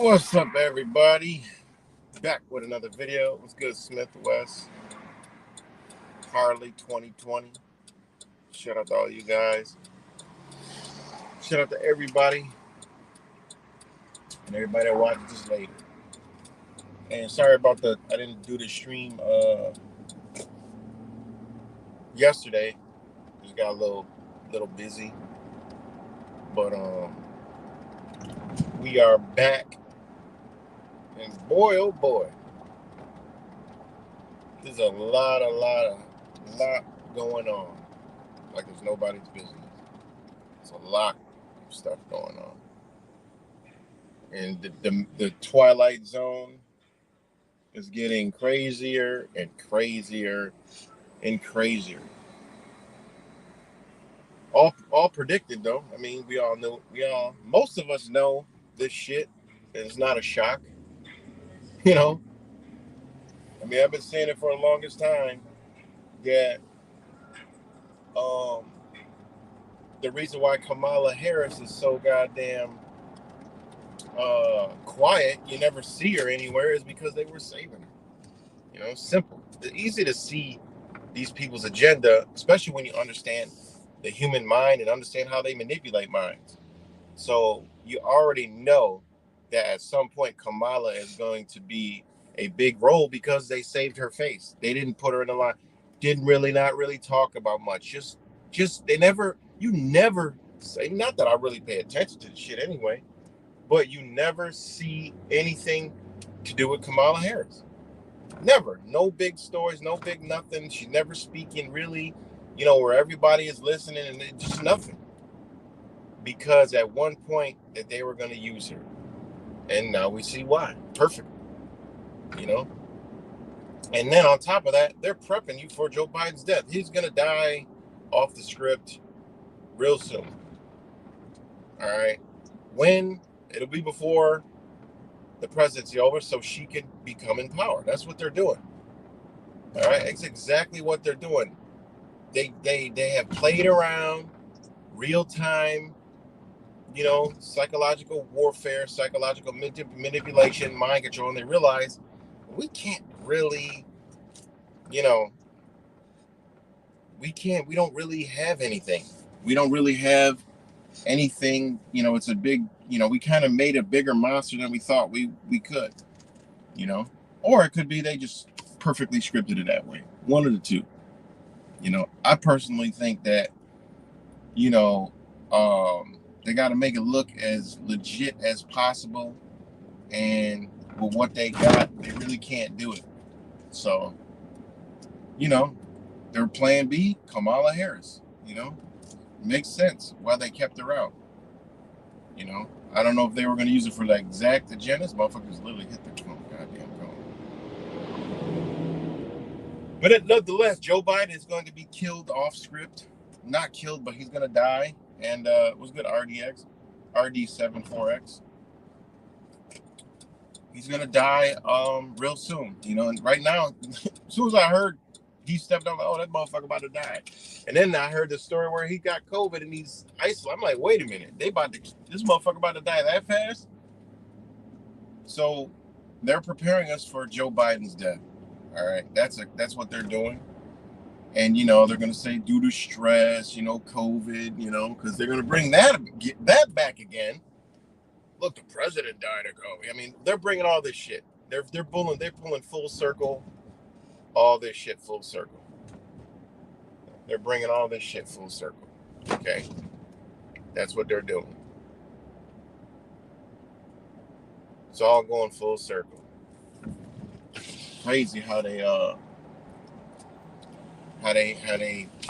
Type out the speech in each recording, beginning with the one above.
What's up, everybody? Back with another video. What's good, Smith West? Harley 2020. Shout out to all you guys. Shout out to everybody and everybody that watches this later. And sorry about I didn't do the stream yesterday. Just got a little busy. But we are back. And boy, oh boy, there's a lot going on. Like it's nobody's business. It's a lot of stuff going on. And the Twilight Zone is getting crazier and crazier and crazier. All predicted though. I mean, most of us know this shit, and it's not a shock. You know, I mean, I've been saying it for the longest time that the reason why Kamala Harris is so goddamn quiet, you never see her anywhere, is because they were saving her. You know, simple. It's easy to see these people's agenda, especially when you understand the human mind and understand how they manipulate minds. So you already know that at some point Kamala is going to be a big role because they saved her face. They didn't put her in the line. Didn't really not really talk about much. Just they never. You never say. Not that I really pay attention to the shit anyway, but you never see anything to do with Kamala Harris. Never. No big stories. No big nothing. She's never speaking really. You know, where everybody is listening and just nothing. Because at one point that they were going to use her, and now we see why. Perfect. You know. And then on top of that, they're prepping you for Joe Biden's death. He's going to die off the script real soon. All right. When? It'll be before the presidency over, so she can become in power. That's what they're doing. All right. It's exactly what they're doing. They have played around, real time, you know, psychological warfare, psychological manipulation, mind control, and they realize we can't really, you know, we don't really have anything. We don't really have anything, you know, it's a big, you know, we kind of made a bigger monster than we thought we could, you know, or it could be they just perfectly scripted it that way. One of the two. You know, I personally think that, you know, they got to make it look as legit as possible. And with what they got, they really can't do it. So, you know, their plan B, Kamala Harris, you know, makes sense why they kept her out. You know, I don't know if they were going to use it for the exact agenda. Motherfuckers literally hit the goddamn cone. But nonetheless, Joe Biden is going to be killed off script. Not killed, but he's going to die. And it was good, RD74X. He's going to die real soon. You know, and right now, as soon as I heard he stepped out, like, oh, that motherfucker about to die. And then I heard the story where he got COVID and he's isolated. I'm like, wait a minute. This motherfucker about to die that fast? So they're preparing us for Joe Biden's death. All right. That's what they're doing. And, you know, they're going to say due to stress, you know, COVID, you know, because they're going to bring that back again. Look, the president died of COVID. I mean, they're bringing all this shit. They're pulling full circle, all this shit full circle. They're bringing all this shit full circle. Okay, that's what they're doing. It's all going full circle. Crazy how they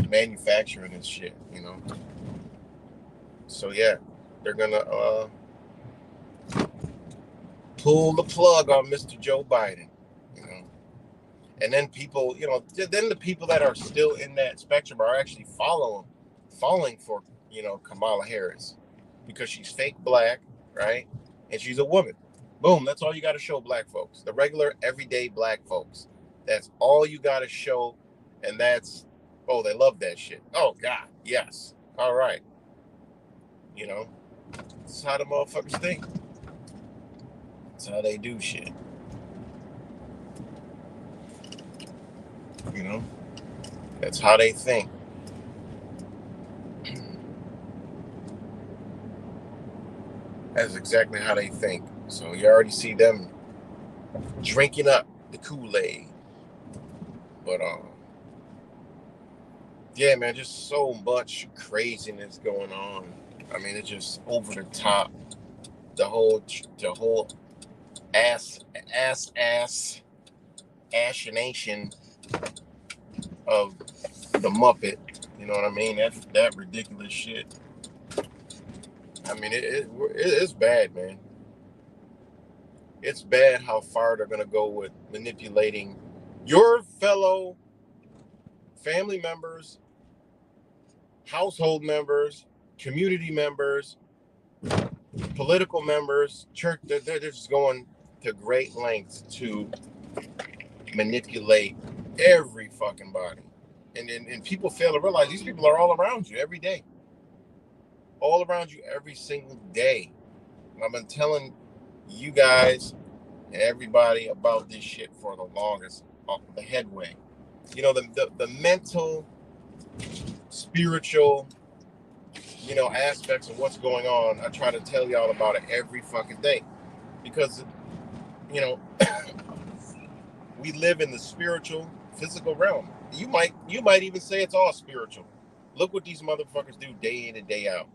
manufacturing this shit, you know. So yeah, they're gonna pull the plug on Mr. Joe Biden, you know. And then people, you know, then the people that are still in that spectrum are actually falling for, you know, Kamala Harris because she's fake black, right? And she's a woman. Boom, that's all you got to show black folks. The regular, everyday black folks. That's all you got to show. And that's, oh, they love that shit. Oh, God, yes. All right. You know, that's how the motherfuckers think. That's how they do shit. You know? That's how they think. That's exactly how they think. So you already see them drinking up the Kool-Aid. But yeah, man, just so much craziness going on. I mean, it's just over the top. The whole ashination of the Muppet. You know what I mean? That ridiculous shit. I mean, it's bad, man. It's bad how far they're gonna go with manipulating your fellow family members, household members, community members, political members, church. They're just going to great lengths to manipulate every fucking body. And people fail to realize these people are all around you every day. All around you every single day. I've been telling you guys and everybody about this shit for the longest, the headway. You know, the mental, spiritual, aspects of what's going on. I try to tell y'all about it every fucking day. Because, you know, we live in the spiritual, physical realm. You might even say it's all spiritual. Look what these motherfuckers do day in and day out.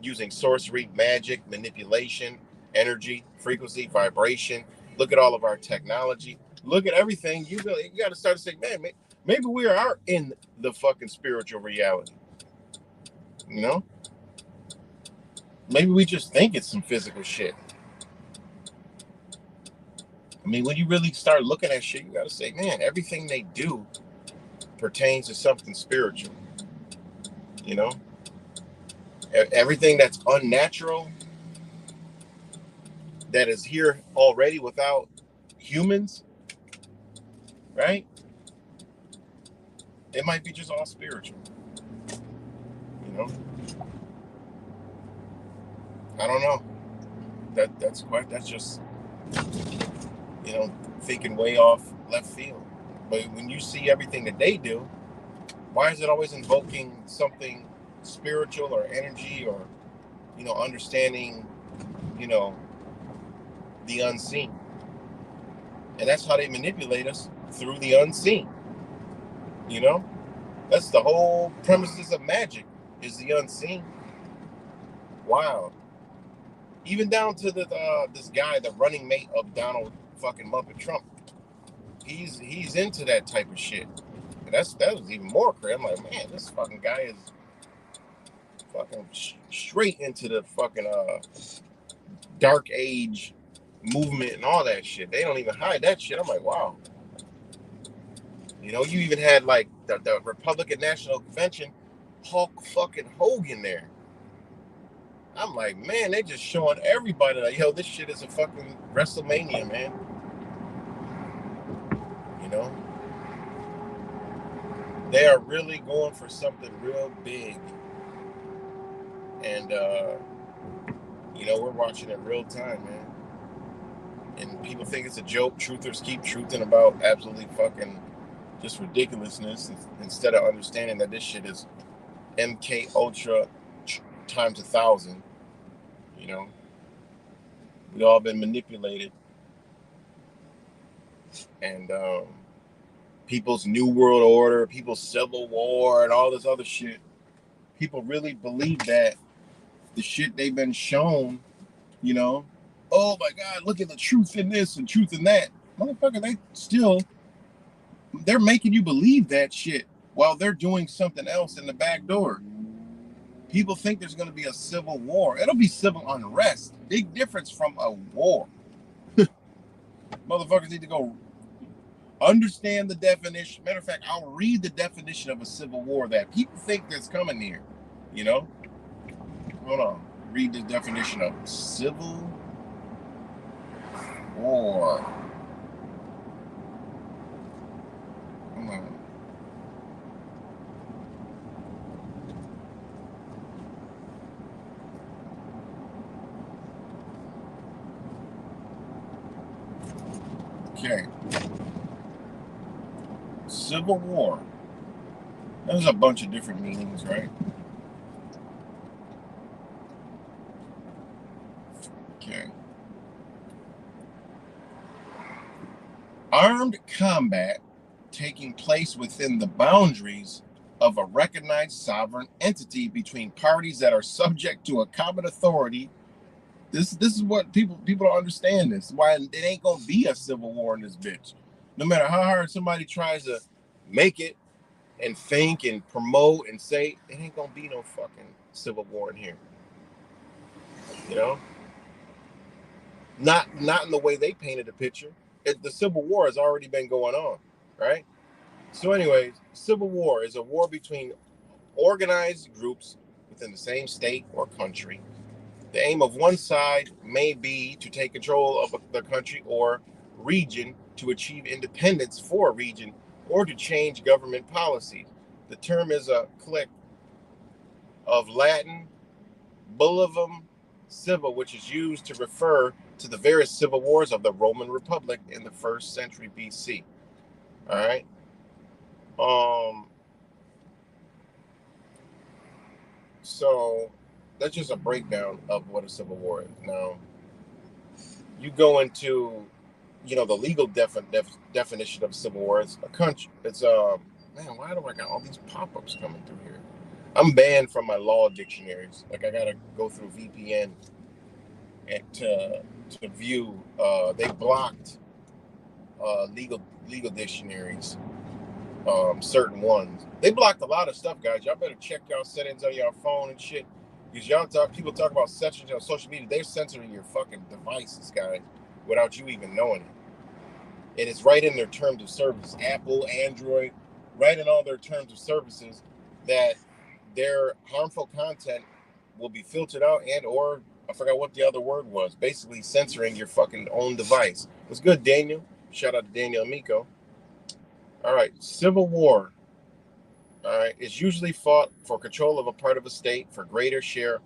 Using sorcery, magic, manipulation, energy, frequency, vibration. Look at all of our technology. Look at everything. You got to start to say, man, maybe we are in the fucking spiritual reality. You know? Maybe we just think it's some physical shit. I mean, when you really start looking at shit, you got to say, man, everything they do pertains to something spiritual. You know? Everything that's unnatural, that is here already without humans, right? It might be just all spiritual. You know? I don't know. That's just, thinking way off left field. But when you see everything that they do, why is it always invoking something spiritual or energy or, understanding, the unseen? And that's how they manipulate us, through the unseen. You know? That's the whole premises of magic, is the unseen. Wow. Even down to this guy, the running mate of Donald fucking Muppet Trump. He's into that type of shit. And that was even more crazy. I'm like, man, this fucking guy is fucking straight into the fucking dark age movement and all that shit. They don't even hide that shit. I'm like, wow. You even had like the Republican National Convention, Hulk fucking Hogan there. I'm like, man, they just showing everybody like, yo, this shit is a fucking WrestleMania, man. You know? They are really going for something real big. And we're watching it real time, man. And people think it's a joke. Truthers keep truthing about absolutely fucking just ridiculousness instead of understanding that this shit is MK Ultra times 1,000. We've all been manipulated. And people's New World Order, people's Civil War, and all this other shit. People really believe that the shit they've been shown, oh my God, look at the truth in this and truth in that. Motherfucker, they're making you believe that shit while they're doing something else in the back door. People think there's going to be a civil war. It'll be civil unrest. Big difference from a war. Motherfuckers need to go understand the definition. Matter of fact, I'll read the definition of a civil war that people think that's coming here. Hold on. Read the definition of civil war. Hold on. Okay. Civil War. There's a bunch of different meanings, right? Okay. Armed combat taking place within the boundaries of a recognized sovereign entity between parties that are subject to a common authority. This is what people don't understand. This why it ain't gonna be a civil war in this bitch. No matter how hard somebody tries to make it and think and promote and say, it ain't gonna be no fucking civil war in here. You know, not in the way they painted the picture. The Civil War has already been going on, right? So, anyways, Civil War is a war between organized groups within the same state or country. The aim of one side may be to take control of the country or region to achieve independence for a region or to change government policies. The term is a clique of Latin bullivum civil, which is used to refer to the various civil wars of the Roman Republic in the 1st century BC. All right. So that's just a breakdown of what a civil war is. Now, you go into, the legal definition of civil war. It's a country. It's man, why do I got all these pop-ups coming through here? I'm banned from my law dictionaries. Like I gotta go through VPN and to view. They blocked legal dictionaries. Certain ones. They blocked a lot of stuff, guys. Y'all better check y'all settings on your phone and shit. Because people talk about censorship on social media. They're censoring your fucking devices, guys, without you even knowing it. And it's right in their terms of service. Apple, Android, right in all their terms of services that their harmful content will be filtered out and or I forgot what the other word was. Basically censoring your fucking own device. What's good, Daniel? Shout out to Daniel Amico. All right, Civil War. All right, is usually fought for control of a part of a state for greater share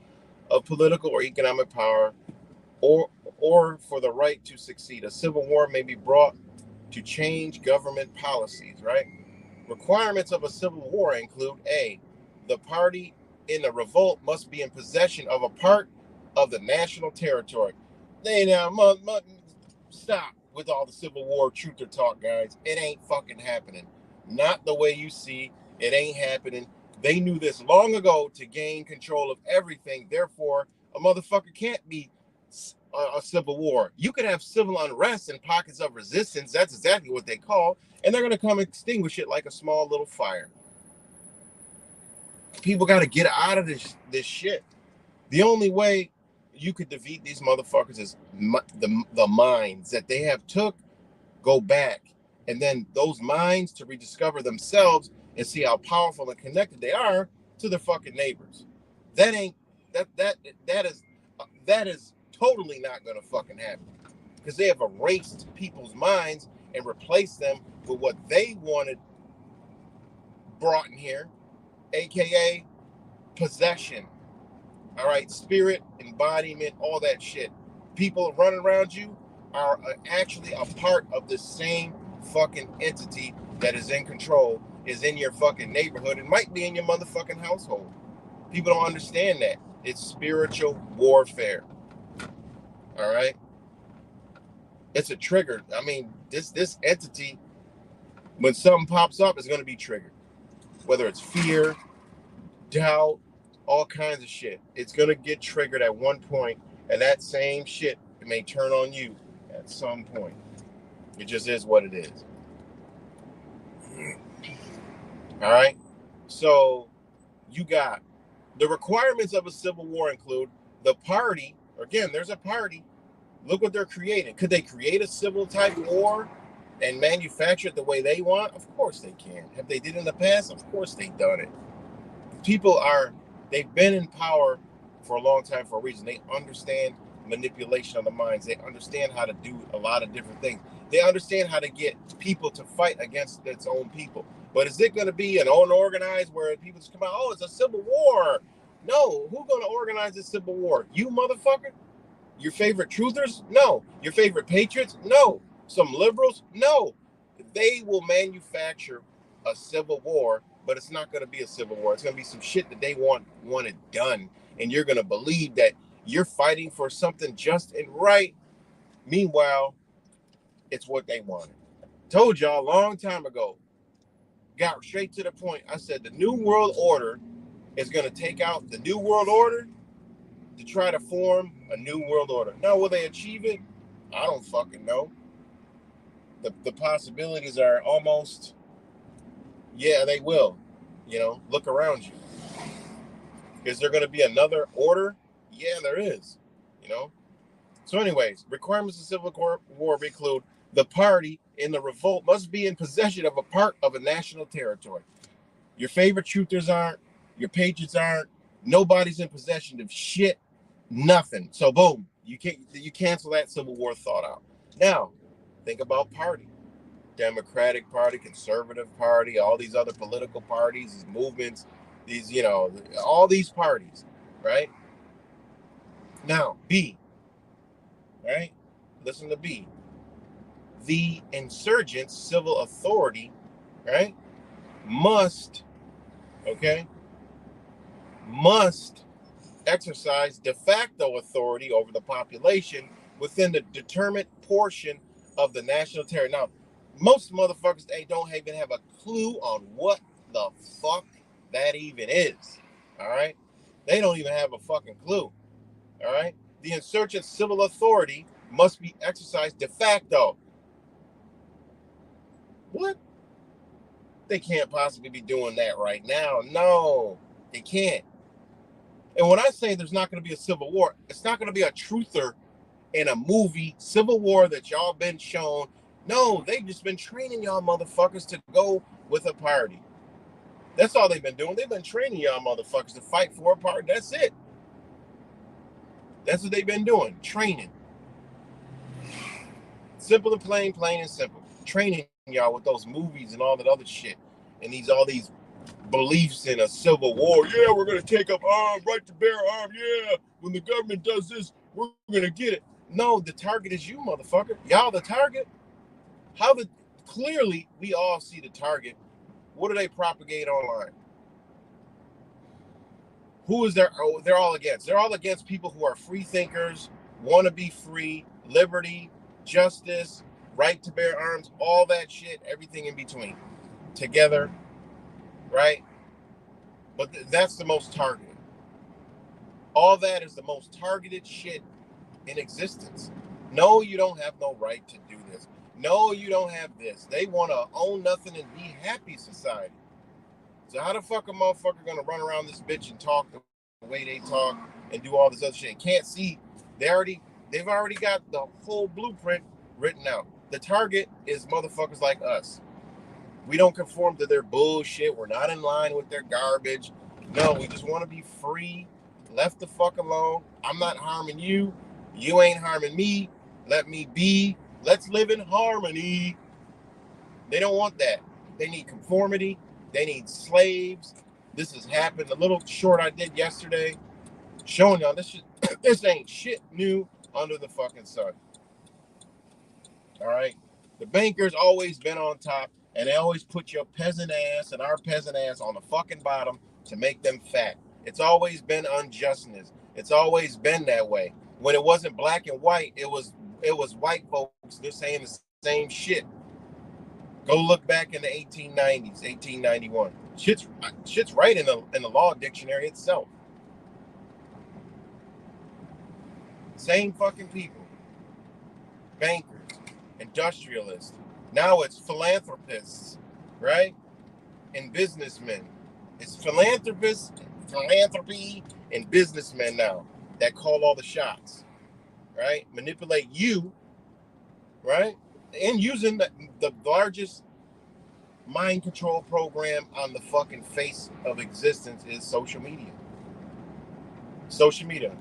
of political or economic power, or for the right to succeed. A civil war may be brought to change government policies. Right. Requirements of a civil war include A, the party in a revolt must be in possession of a part of the national territory. They now stop with all the Civil War truth or talk, guys. It ain't fucking happening. Not the way you see. It ain't happening. They knew this long ago to gain control of everything. Therefore, a motherfucker can't be a civil war. You could have civil unrest and pockets of resistance. That's exactly what they call. And they're going to come extinguish it like a small little fire. People got to get out of this shit. The only way you could defeat these motherfuckers is the minds that they have took, go back, and then those minds to rediscover themselves and see how powerful and connected they are to their fucking neighbors. That ain't that is totally not gonna fucking happen because they have erased people's minds and replaced them with what they wanted brought in here, aka possession. All right, spirit, embodiment, all that shit. People running around you are actually a part of the same fucking entity that is in control, is in your fucking neighborhood, and might be in your motherfucking household. People don't understand that. It's spiritual warfare. All right? It's a trigger. I mean, this entity, when something pops up, is going to be triggered. Whether it's fear, doubt, all kinds of shit. It's going to get triggered at one point, and that same shit may turn on you at some point. It just is what it is. All right? So you got the requirements of a civil war include the party. Again, there's a party. Look what they're creating. Could they create a civil type war and manufacture it the way they want? Of course they can. Have they did in the past? Of course they've done it. They've been in power for a long time for a reason. They understand manipulation of the minds. They understand how to do a lot of different things. They understand how to get people to fight against its own people. But is it going to be an unorganized where people just come out, oh, it's a civil war? No. Who's going to organize this civil war? You, motherfucker? Your favorite truthers? No. Your favorite patriots? No. Some liberals, no, they will manufacture a civil war, but it's not going to be a civil war. It's going to be some shit that they want it done, and you're going to believe that you're fighting for something just and right. Meanwhile, it's what they wanted. Told y'all a long time ago. Got straight to the point. I said the New World Order is going to take out the New World Order to try to form a New World Order. Now, will they achieve it? I don't fucking know. The possibilities are almost, yeah, they will. You know, look around you. Is there going to be another order? Yeah, there is. You know. So, anyways, requirements of civil war include the party in the revolt must be in possession of a part of a national territory. Your favorite truthers aren't. Your patriots aren't. Nobody's in possession of shit. Nothing. So, boom, you cancel that Civil War thought out. Now, think about party. Democratic Party, Conservative Party, all these other political parties, these movements, these, you know, all these parties, right? Now, B, right? Listen to B. The insurgent civil authority, right, must exercise de facto authority over the population within the determined portion of the national territory. Now, most motherfuckers, they don't even have a clue on what the fuck that even is. All right? They don't even have a fucking clue. All right? The insurgent civil authority must be exercised de facto. What? They can't possibly be doing that right now. No, they can't. And when I say there's not going to be a civil war, it's not going to be a truther in a movie, Civil War, that y'all been shown. No, they've just been training y'all motherfuckers to go with a party. That's all they've been doing. They've been training y'all motherfuckers to fight for a party. That's it. That's what they've been doing. Training. Simple and plain and simple. Training y'all with those movies and all that other shit. And all these beliefs in a civil war. Yeah, we're going to take up arms, right to bear arms. Yeah, when the government does this, we're going to get it. No, the target is you, motherfucker. Y'all the target. Clearly, we all see the target. What do they propagate online? Who is there? Oh, they're all against. They're all against people who are free thinkers, want to be free, liberty, justice, right to bear arms, all that shit, everything in between. Together, right? But that's the most targeted. All that is the most targeted shit in existence. No, you don't have no right to do this. No, you don't have this. They want to own nothing and be happy society. So how the fuck a motherfucker gonna run around this bitch and talk the way they talk and do all this other shit? Can't see. They've already got the whole blueprint written out. The target is motherfuckers like us. We don't conform to their bullshit. We're not in line with their garbage. No, we just want to be free, left the fuck alone. I'm not harming you. You ain't harming me. Let me be. Let's live in harmony. They don't want that. They need conformity. They need slaves. This has happened. The little short I did yesterday, showing y'all this ain't shit new under the fucking sun. All right? The bankers always been on top, and they always put your peasant ass and our peasant ass on the fucking bottom to make them fat. It's always been unjustness. It's always been that way. When it wasn't black and white, it was white folks. They're saying the same shit. Go look back in the 1890s, 1891. Shit's right in the law dictionary itself. Same fucking people. Bankers, industrialists. Now it's philanthropists, right? And businessmen. It's philanthropists, philanthropy, and businessmen now that call all the shots, right? Manipulate you, right? And using the largest mind control program on the fucking face of existence is social media. Social media.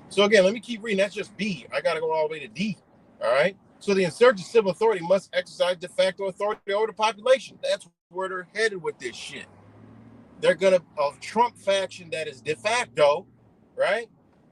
So again, let me keep reading. That's just B. I got to go all the way to D. All right. So the insurgent civil authority must exercise de facto authority over the population. That's where they're headed with this shit. They're going to, a Trump faction that is de facto, right,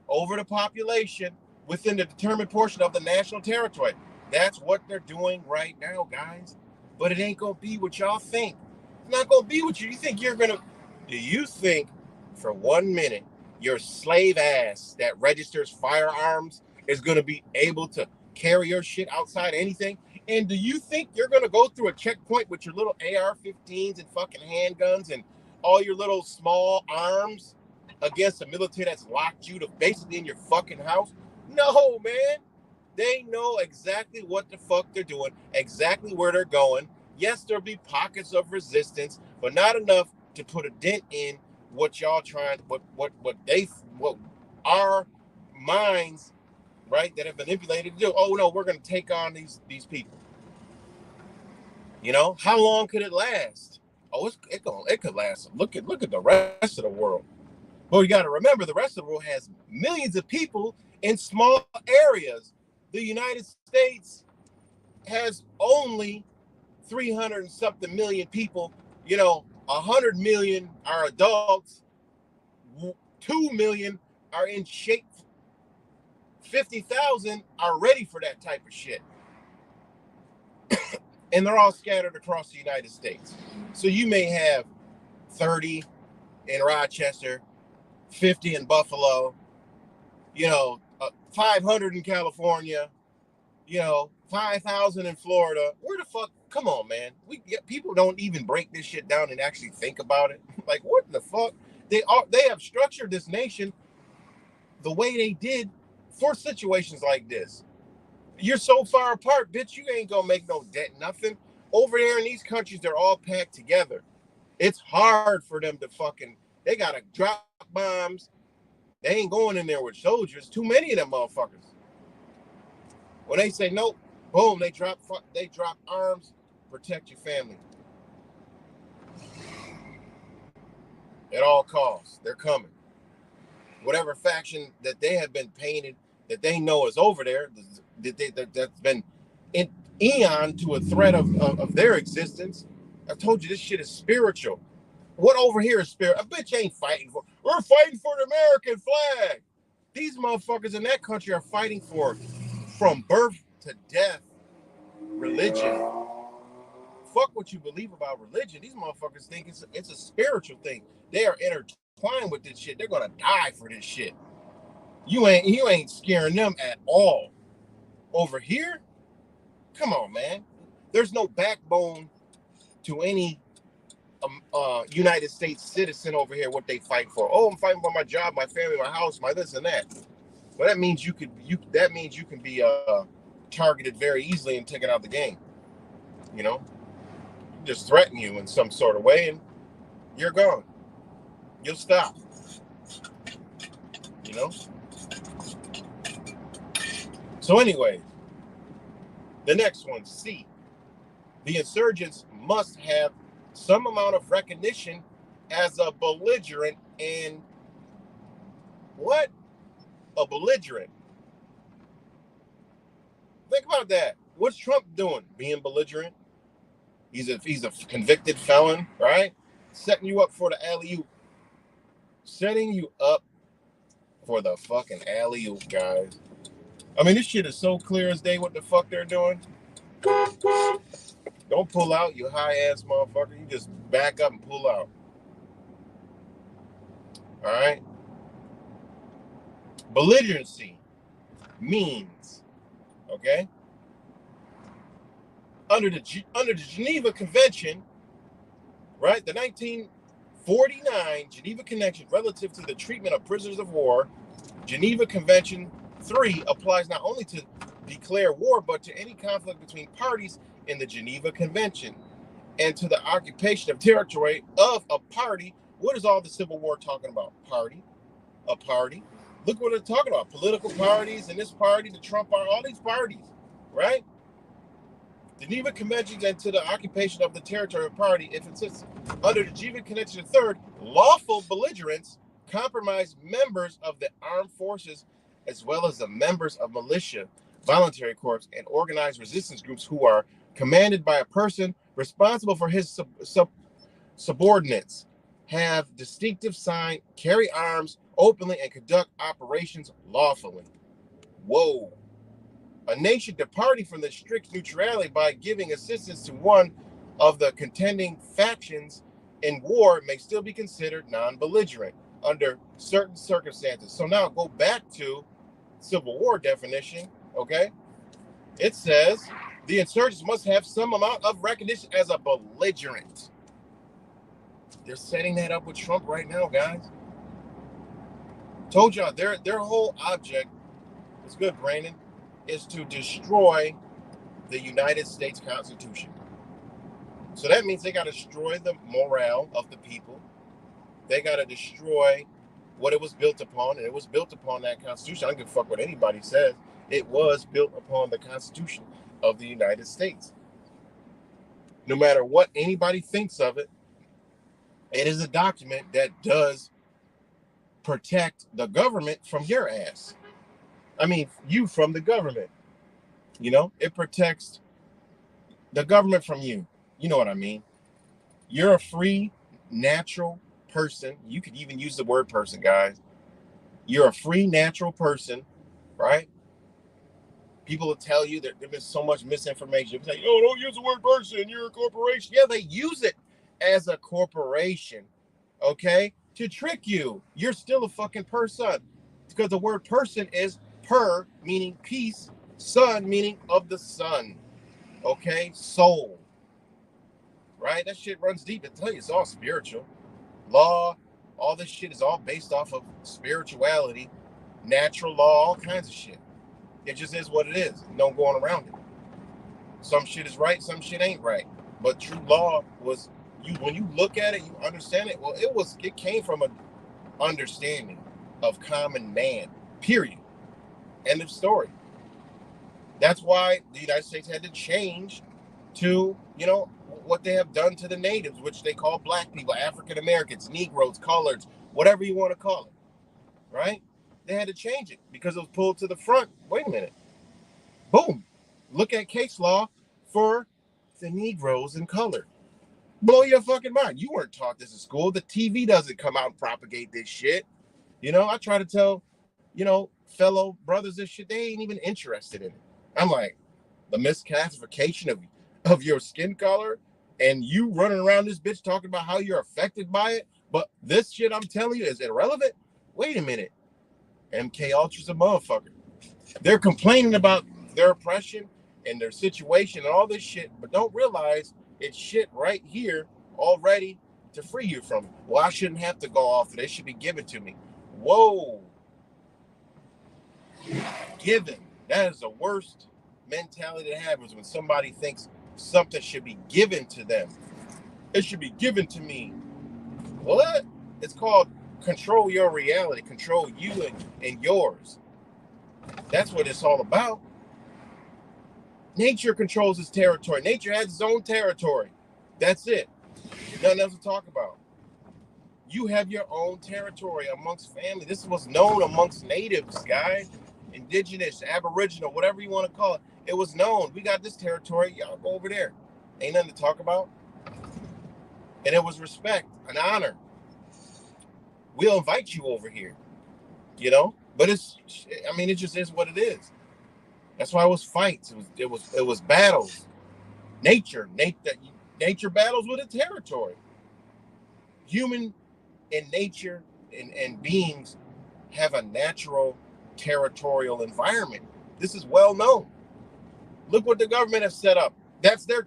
over the population within the determined portion of the national territory. That's what they're doing right now, guys. But it ain't gonna be what y'all think. It's not gonna be what you think you're gonna. Do you think for 1 minute your slave ass that registers firearms is gonna be able to carry your shit outside anything? And do you think you're gonna go through a checkpoint with your little AR-15s and fucking handguns and all your little small arms against a military that's locked you to basically in your fucking house? No, man. They know exactly what the fuck they're doing, exactly where they're going. Yes, there'll be pockets of resistance, but not enough to put a dent in what y'all trying, what our minds, right, that have manipulated to do. Oh no, we're gonna take on these people. You know, how long could it last? Oh, it could last. Look at the rest of the world. But you got to remember, the rest of the world has millions of people in small areas. The United States has only 300 and something million people. You know, 100 million are adults, 2 million are in shape, 50,000 are ready for that type of shit. And they're all scattered across the United States. So you may have 30 in Rochester, 50 in Buffalo, 500 in California, 5,000 in Florida. Where the fuck? Come on, man. People don't even break this shit down and actually think about it. Like, what the fuck? They have structured this nation the way they did for situations like this. You're so far apart, bitch. You ain't gonna make no debt, nothing. Over there in these countries, they're all packed together. It's hard for them to fucking. They gotta drop bombs. They ain't going in there with soldiers. Too many of them motherfuckers. When they say nope, boom, they drop arms, protect your family. At all costs, they're coming. Whatever faction that they have been painted that they know is over there, that's been in eon to a threat of their existence. I told you this shit is spiritual. What over here is spirit? A bitch ain't fighting for. We're fighting for the American flag. These motherfuckers in that country are fighting for, from birth to death, religion. Fuck what you believe about religion. These motherfuckers think it's a spiritual thing. They are intertwined with this shit. They're gonna die for this shit. You ain't scaring them at all. Over here, come on, man. There's no backbone to any United States citizen over here. What they fight for? Oh, I'm fighting for my job, my family, my house, my this and that. Well, that means you can be targeted very easily and taken out the game. You know, just threaten you in some sort of way, and you're gone. You'll stop. You know. So anyway, the next one, C. The insurgents must have some amount of recognition as a belligerent. And what? A belligerent. Think about that. What's Trump doing? Being belligerent? He's a convicted felon, right? Setting you up for the alley-oop. Setting you up for the fucking alley-oop, guys. I mean, this shit is so clear as day what the fuck they're doing. Don't pull out, you high-ass motherfucker. You just back up and pull out. All right? Belligerency means, okay? Under the Geneva Convention, right? The 1949 Geneva Convention relative to the treatment of prisoners of war, Geneva Convention 3 applies not only to declare war, but to any conflict between parties in the Geneva Convention and to the occupation of territory of a party. What is all the Civil War talking about? Party. A party. Look what they're talking about. Political parties and this party, the Trump party, all these parties, right? The Geneva Convention and to the occupation of the territory of a party, if it's under the Geneva Convention III, lawful belligerents compromise members of the armed forces as well as the members of militia, voluntary corps, and organized resistance groups who are commanded by a person responsible for his subordinates, have distinctive sign, carry arms openly, and conduct operations lawfully. Whoa. A nation departing from the strict neutrality by giving assistance to one of the contending factions in war may still be considered non-belligerent under certain circumstances. So now go back to Civil War definition, okay? It says the insurgents must have some amount of recognition as a belligerent. They're setting that up with Trump right now, guys. Told y'all their whole object, it's good, Brandon, is to destroy the United States Constitution. So that means they got to destroy the morale of the people. They got to destroy what it was built upon, and it was built upon that Constitution. I don't give a fuck what anybody says. It was built upon the Constitution of the United States. No matter what anybody thinks of it, it is a document that does protect the government from your ass. I mean, you from the government. You know, it protects the government from you. You know what I mean? You're a free, natural person. You could even use the word person, guys. You're a free, natural person, right? People will tell you that there's been so much misinformation. People say, oh, don't use the word person. You're a corporation. Yeah, they use it as a corporation, okay, to trick you. You're still a fucking person, because the word person is per, meaning peace, son, meaning of the sun, okay, soul, right? That shit runs deep. I tell you, it's all spiritual. Law, all this shit is all based off of spirituality, natural law, all kinds of shit. It just is what it is. No going around it. Some shit is right, some shit ain't right. But true law was, you when you look at it, you understand it. Well, it came from an understanding of common man. Period. End of story. That's why the United States had to change to, you know, what they have done to the natives, which they call black people, African Americans, Negroes, coloreds, whatever you want to call it, right? They had to change it because it was pulled to the front. Wait a minute. Boom. Look at case law for the Negroes and color. Blow your fucking mind. You weren't taught this in school. The TV doesn't come out and propagate this shit. You know, I try to tell, you know, fellow brothers this shit. They ain't even interested in it. I'm like, the misclassification of your skin color, and you running around this bitch talking about how you're affected by it, but this shit I'm telling you is irrelevant? Wait a minute. MK Ultra's a motherfucker. They're complaining about their oppression and their situation and all this shit, but don't realize it's shit right here already to free you from it. Well, I shouldn't have to go off. They should be given to me. Whoa. Given. That is the worst mentality to have, is when somebody thinks something should be given to them. It should be given to me. What? It's called control your reality. Control you and yours. That's what it's all about. Nature controls its territory. Nature has its own territory. That's it. Nothing else to talk about. You have your own territory amongst family. This was known amongst natives, guys. Indigenous, aboriginal, whatever you want to call it. It was known. We got this territory. Y'all go over there. Ain't nothing to talk about. And it was respect, an honor. We'll invite you over here, you know? But it just is what it is. That's why it was fights. It was battles. Nature battles with a territory. Human and nature and beings have a natural territorial environment. This is well known. Look what the government has set up. That's their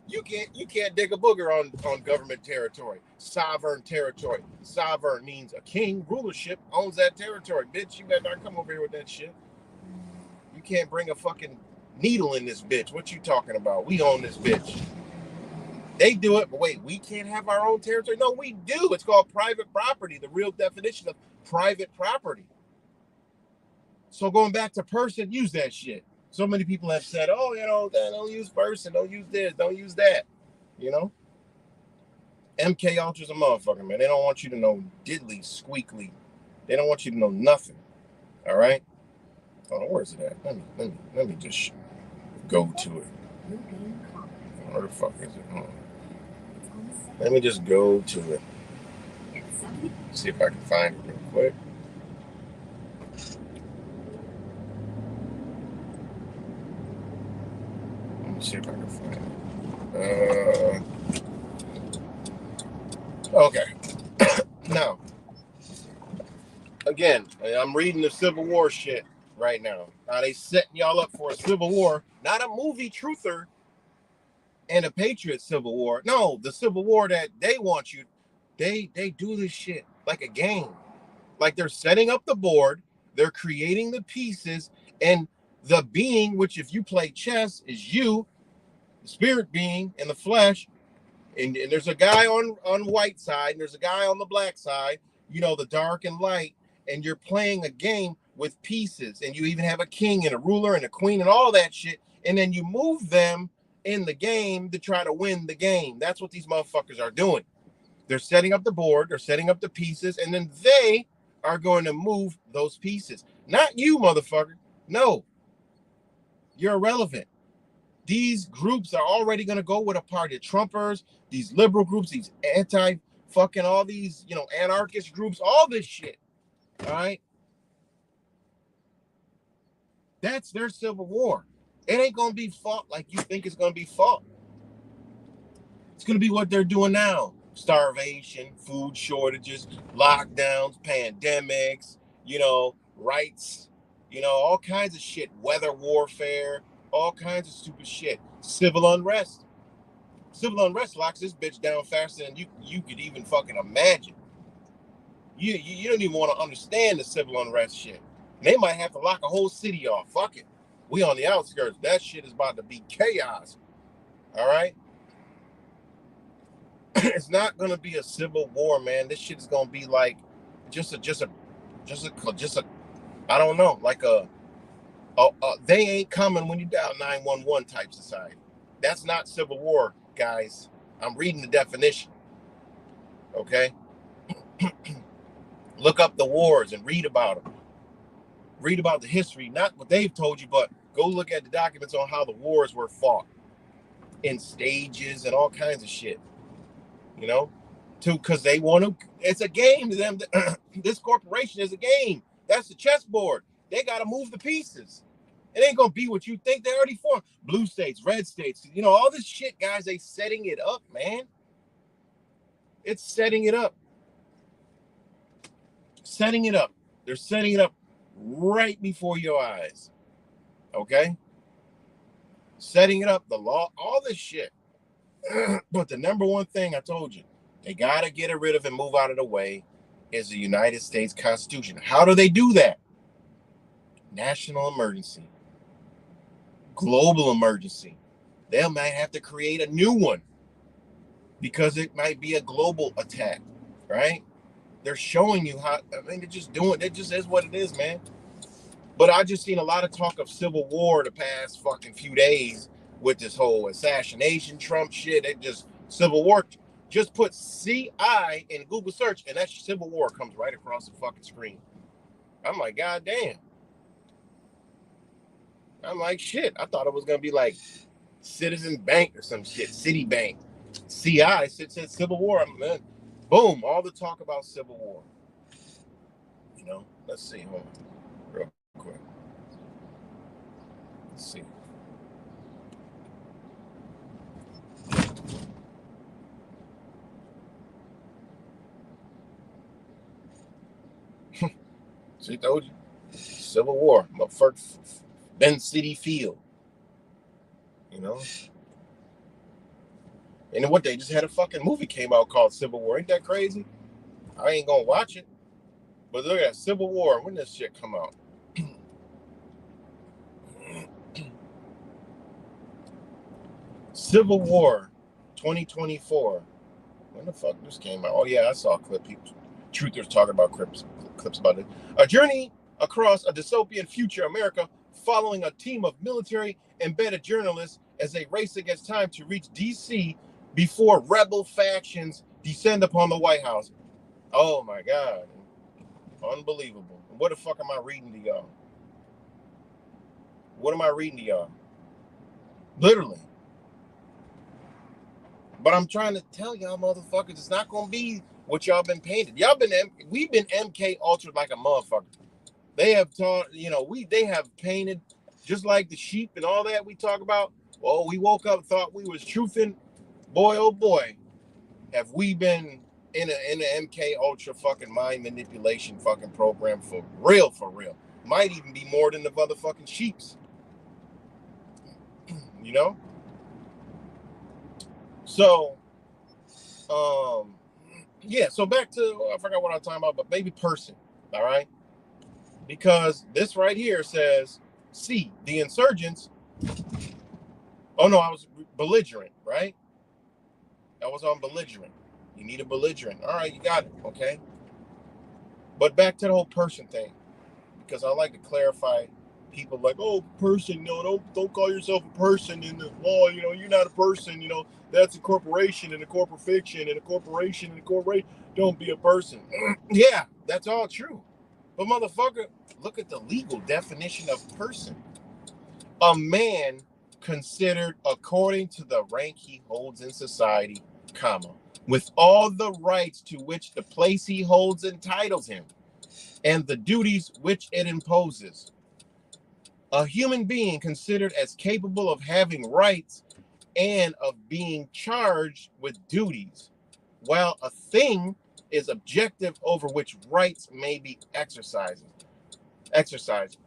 you can't dig a booger on government territory. Sovereign territory. Sovereign means a king, rulership, owns that territory. Bitch, you better not come over here with that shit. You can't bring a fucking needle in this bitch. What you talking about? We own this bitch. They do it, but wait, we can't have our own territory? No, we do. It's called private property, the real definition of private property. So going back to person, use that shit. So many people have said, oh, you know, don't use person, don't use this, don't use that. You know? MK Ultra's a motherfucker, man. They don't want you to know diddly, squeakly. They don't want you to know nothing. All right? Oh, where's it at? Let me just go to it. Where the fuck is it? Let me just go to it. See if I can find it real quick. Okay. Now, again, I'm reading the Civil War shit right now. Now they setting y'all up for a Civil War, not a movie truther and a Patriot Civil War. No, the Civil War that they want you. They do this shit like a game. Like they're setting up the board, they're creating the pieces, and the being, which if you play chess, is you, the spirit being in the flesh, and there's a guy on white side, and there's a guy on the black side, you know, the dark and light, and you're playing a game with pieces, and you even have a king and a ruler and a queen and all that shit, and then you move them in the game to try to win the game. That's what these motherfuckers are doing. They're setting up the board, they're setting up the pieces, and then they are going to move those pieces. Not you, motherfucker. No, you're irrelevant. These groups are already going to go with a party of Trumpers, these liberal groups, these anti-fucking all these, you know, anarchist groups, all this shit. All right. That's their civil war. It ain't going to be fought like you think it's going to be fought. It's going to be what they're doing now. Starvation, food shortages, lockdowns, pandemics, you know, rights, you know, all kinds of shit, weather warfare, all kinds of stupid shit, civil unrest. Civil unrest locks this bitch down faster than you could even fucking imagine. You don't even want to understand the civil unrest shit. They might have to lock a whole city off. Fuck it. We on the outskirts. That shit is about to be chaos. All right. It's not gonna be a civil war, man. This shit is gonna be like just a I don't know, like a they ain't coming when you dial 911 type society. That's not civil war, guys. I'm reading the definition. Okay, look up the wars and read about them. Read about the history, not what they've told you, but go look at the documents on how the wars were fought in stages and all kinds of shit. You know, because they want to. It's a game to them. This corporation is a game. That's the chessboard. They got to move the pieces. It ain't gonna be what you think. They already formed blue states, red states. You know all this shit, guys. They setting it up, man. It's setting it up. Setting it up. They're setting it up right before your eyes. Okay. Setting it up. The law. All this shit. But the number one thing I told you, they got to get rid of and move out of the way is the United States Constitution. How do they do that? National emergency, global emergency. They might have to create a new one because it might be a global attack, right? They're showing you how, I mean, they're just doing, it just is what it is, man. But I just seen a lot of talk of civil war the past fucking few days with this whole assassination Trump shit. It just civil war. Just put CI in Google search and that civil war comes right across the fucking screen. I'm like, God damn. I'm like, shit. I thought it was gonna be like Citizen Bank or some shit. Citibank. CI said Civil War. Man, boom. All the talk about Civil War. You know. Let's see. Hold on, real quick. Let's see. See, told you. Civil War. First, Ben City Field. You know. And then what, they just had a fucking movie came out called Civil War. Ain't that crazy? I ain't gonna watch it. But look at that Civil War. When did this shit come out? Civil War 2024. When the fuck this came out? Oh yeah, I saw a clip. People, truthers talking about clips about it. A journey across a dystopian future America following a team of military embedded journalists as they race against time to reach DC before rebel factions descend upon the White House. Oh my God. Unbelievable. What the fuck am I reading to y'all? What am I reading to y'all? Literally. But I'm trying to tell y'all motherfuckers, it's not gonna be what y'all been painted. We've been MK ultra like a motherfucker. They have taught, you know, they have painted just like the sheep and all that we talk about. Well, we woke up, thought we was truthing Boy, oh boy, have we been in the MK Ultra fucking mind manipulation fucking program for real, for real. Might even be more than the motherfucking sheeps, you know? So, yeah, so back to, I forgot what I was talking about, but maybe person, all right? Because this right here says, C, the insurgents, oh no, I was belligerent, right? I was on belligerent. You need a belligerent. All right, you got it, okay? But back to the whole person thing, because I like to clarify. People like, oh, person, no, don't call yourself a person in the law. You know, you're not a person. You know, that's a corporation and a corporate fiction and a corporation and a corporation. Don't be a person. Yeah, that's all true. But motherfucker, look at the legal definition of person. A man considered according to the rank he holds in society, comma, with all the rights to which the place he holds entitles him and the duties which it imposes. A human being considered as capable of having rights and of being charged with duties, while a thing is objective over which rights may be exercised.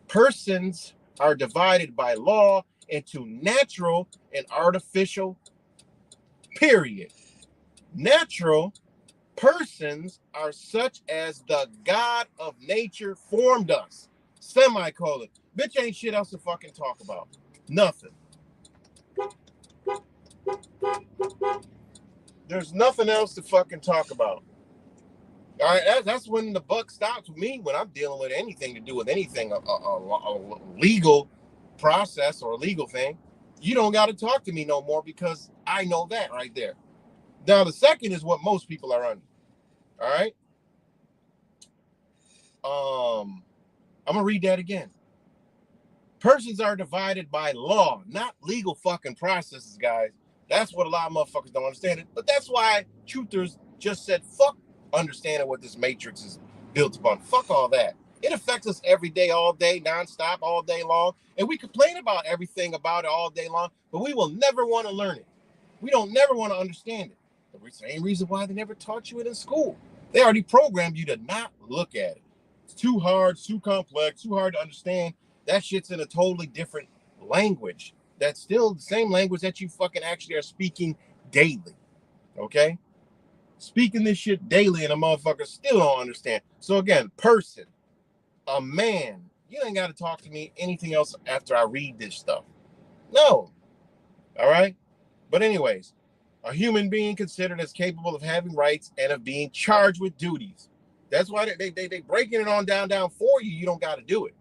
Persons are divided by law into natural and artificial, period. Natural persons are such as the God of nature formed us. Semicolon. Bitch ain't shit else to fucking talk about. Nothing. There's nothing else to fucking talk about. All right, that's when the buck stops with me when I'm dealing with anything to do with anything, a legal process or a legal thing. You don't got to talk to me no more because I know that right there. Now, the second is what most people are under. All right. I'm gonna read that again. Persons are divided by law, not legal fucking processes, guys. That's what a lot of motherfuckers don't understand it. But that's why truthers just said, fuck understanding what this matrix is built upon. Fuck all that. It affects us every day, all day, nonstop, all day long. And we complain about everything about it all day long, but we will never want to learn it. We don't never want to understand it. The same reason why they never taught you it in school. They already programmed you to not look at it. It's too hard, too complex, too hard to understand. That shit's in a totally different language. That's still the same language that you fucking actually are speaking daily. Okay? Speaking this shit daily and a motherfucker still don't understand. So again, person, a man, you ain't got to talk to me anything else after I read this stuff. No. All right? But anyways, a human being considered as capable of having rights and of being charged with duties. That's why they breaking it on down for you. You don't got to do it.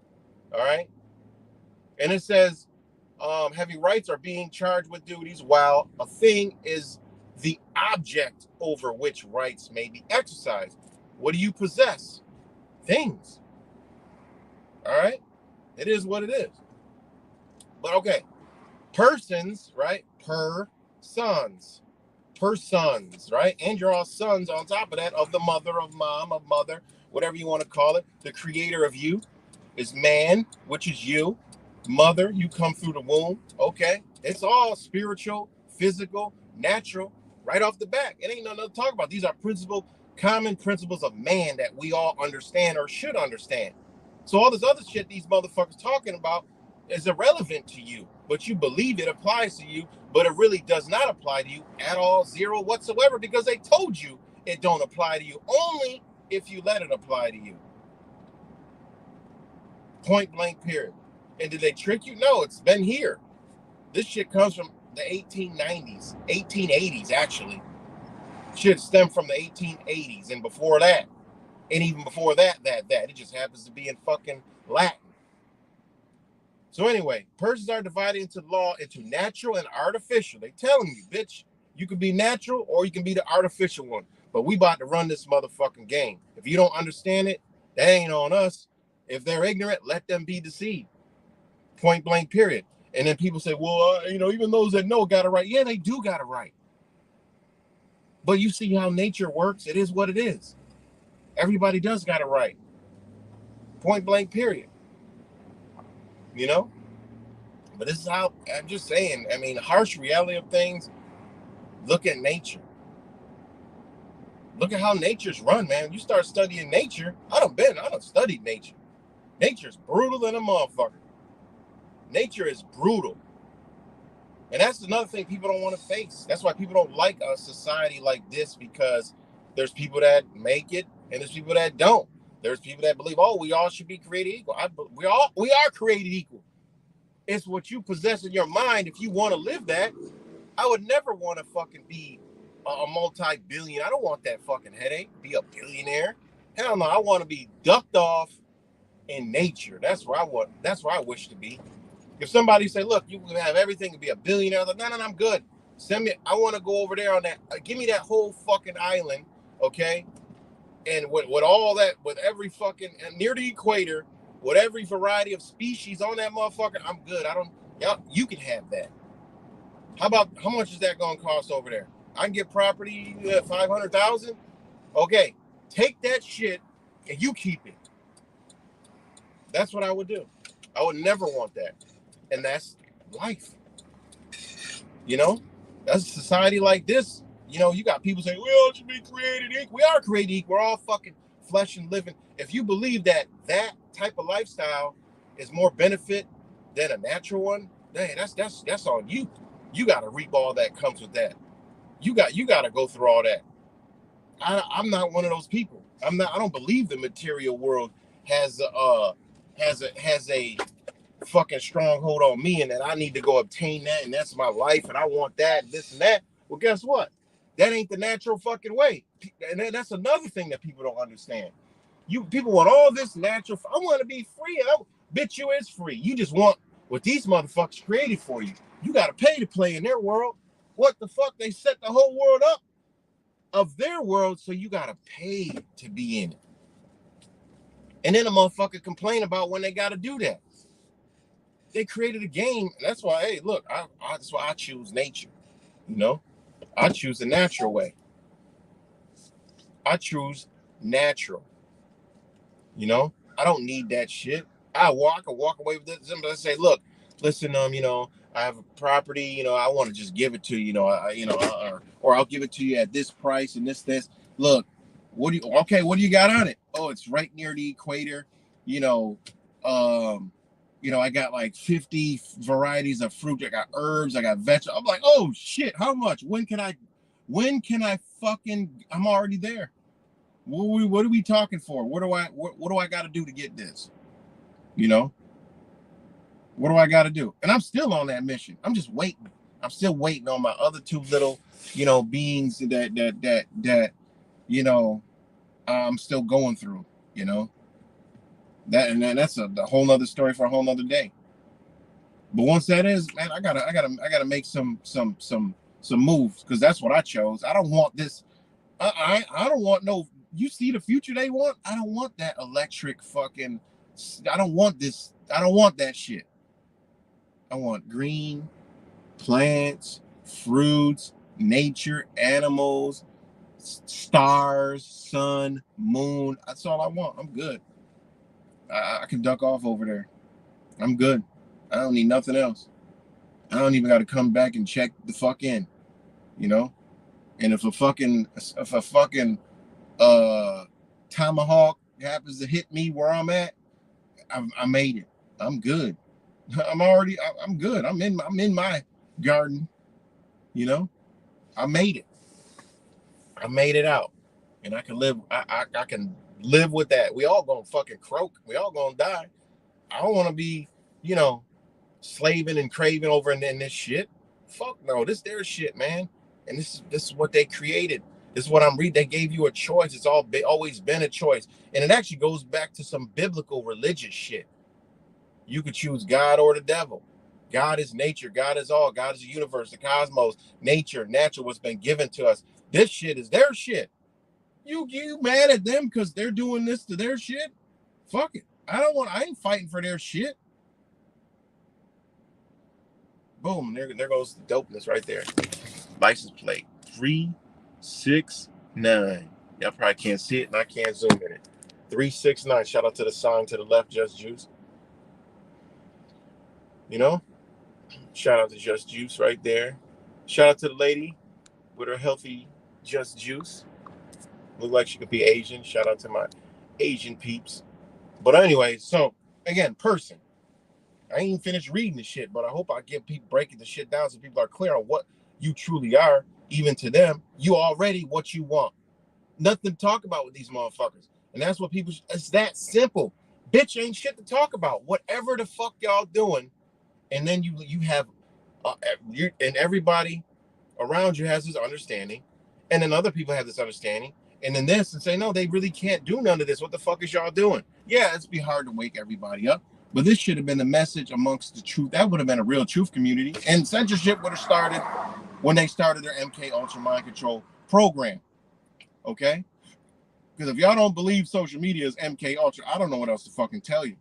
All right? And it says having rights are being charged with duties, while a thing is the object over which rights may be exercised. What do you possess? Things. All right? It is what it is. But okay. Persons, right? Persons, right? And you're all sons on top of that, of the mother, of mom, of mother, whatever you want to call it. The creator of you is man, which is you. Mother, you come through the womb. Okay. It's all spiritual, physical, natural, right off the back. It ain't nothing to talk about. These are common principles of man that we all understand or should understand. So all this other shit these motherfuckers talking about is irrelevant to you, but you believe it applies to you, but it really does not apply to you at all, zero whatsoever, because they told you it don't apply to you, only if you let it apply to you. Point blank, period. And did they trick you? No, it's been here. This shit comes from the 1890s, 1880s, actually. Shit stemmed from the 1880s and before that. And even before that. It just happens to be in fucking Latin. So anyway, persons are divided into law into natural and artificial. They telling you, bitch, you can be natural or you can be the artificial one. But we about to run this motherfucking game. If you don't understand it, that ain't on us. If they're ignorant, let them be deceived. Point blank, period. And then people say, well, even those that know got it right. Yeah, they do got it right. But you see how nature works. It is what it is. Everybody does got it right. Point blank, period. You know? But this is how, I'm just saying, I mean, harsh reality of things, Look at nature. Look at how nature's run, man. You start studying nature. I done studied nature. Nature's brutal than a motherfucker. Nature is brutal. And that's another thing people don't want to face. That's why people don't like a society like this, because there's people that make it and there's people that don't. There's people that believe, oh, we all should be created equal. We are created equal. It's what you possess in your mind. If you want to live that, I would never want to fucking be a multi-billion. I don't want that fucking headache. Be a billionaire. Hell no. I want to be ducked off in nature. That's where I wish to be. If somebody say, look, you can have everything and be a billionaire, I'm like, no, I'm good. I want to go over there on that. Give me that whole fucking island, okay? And with all that, with every fucking, near the equator, with every variety of species on that motherfucker, I'm good. You can have that. How much is that going to cost over there? I can get property at $500,000. Okay, take that shit and you keep it. That's what I would do. I would never want that. And that's life. You know, that's a society like this. You know, you got people saying, we all should be created equal. We are created equal. We're all fucking flesh and living. If you believe that type of lifestyle is more benefit than a natural one, dang, that's on you. You got to reap all that comes with that. You got to go through all that. I'm not one of those people. I don't believe the material world has a fucking stronghold on me and that I need to go obtain that and that's my life and I want that, this and that. Well, guess what? That ain't the natural fucking way. And that's another thing that people don't understand. People want all this natural. I want to be free. Bitch, you is free. You just want what these motherfuckers created for you. You got to pay to play in their world. What the fuck? They set the whole world up of their world, so you got to pay to be in it. And then a motherfucker complain about when they got to do that. They created a game, and that's why, hey, look, that's why I choose nature. You know, I choose the natural way. I choose natural. You know, I don't need that shit. I can walk away with this. Somebody say, look, listen, you know, I have a property, you know, I want to just give it to you, you know, or I'll give it to you at this price and this. Look, what do you got on it? Oh, it's right near the equator, you know, I got like 50 varieties of fruit. I got herbs, I got vegetables. I'm like, oh shit, how much? When can I I'm already there. What are we talking for? What do I got to do to get this? You know, what do I got to do? And I'm still on that mission. I'm just waiting. I'm still waiting on my other two little, you know, beings that you know, I'm still going through. You know, that's a whole nother story for a whole nother day. But once that is, man, I gotta make some moves, because that's what I chose. I don't want this. I don't want no. You see the future they want? I don't want that electric fucking. I don't want this. I don't want that shit. I want green, plants, fruits, nature, animals, stars, sun, moon. That's all I want. I'm good. I can duck off over there. I'm good. I don't need nothing else. I don't even got to come back and check the fuck in, you know? And if a fucking tomahawk happens to hit me where I'm at, I made it. I'm good. I'm good. I'm in my garden, you know? I made it. I made it out. And I can live I can live with that. We all gonna fucking croak. We all gonna die. I don't want to be, you know, slaving and craving over in this shit. Fuck no, this their shit, man. And this is what they created. This is what I'm reading. They gave you a choice. It's always been a choice. And it actually goes back to some biblical religious shit. You could choose God or the devil. God is nature. God is all. God is the universe, the cosmos, nature, natural, what's been given to us. This shit is their shit. You mad at them because they're doing this to their shit? Fuck it. I ain't fighting for their shit. Boom, there goes the dopeness right there. License plate 369. Y'all probably can't see it and I can't zoom in it. 369. Shout out to the sign to the left, Just Juice. You know? Shout out to Just Juice right there. Shout out to the lady with her healthy just juice. Look like she could be Asian. Shout out to my Asian peeps. But anyway, so again, person. I ain't finished reading the shit, but I hope I get people breaking the shit down so people are clear on what you truly are. Even to them, you already what you want. Nothing to talk about with these motherfuckers. And that's what people, it's that simple. Bitch ain't shit to talk about. Whatever the fuck y'all doing. And then you have, and everybody around you has this understanding. And then other people have this understanding. And then this and say, no, they really can't do none of this. What the fuck is y'all doing? Yeah, it's be hard to wake everybody up. But this should have been the message amongst the truth. That would have been a real truth community. And censorship would have started when they started their MK Ultra mind control program. Okay? Because if y'all don't believe social media is MK Ultra, I don't know what else to fucking tell you.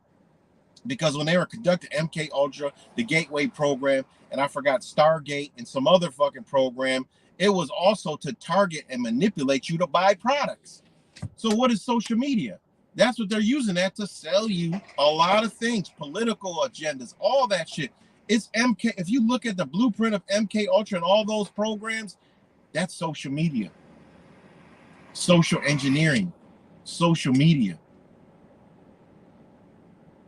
Because when they were conducting MK Ultra, the Gateway program, and I forgot Stargate and some other fucking program, it was also to target and manipulate you to buy products. So what is social media? That's what they're using that to sell you a lot of things, political agendas, all that shit. It's MK. If you look at the blueprint of MK Ultra and all those programs, that's social media, social engineering, social media.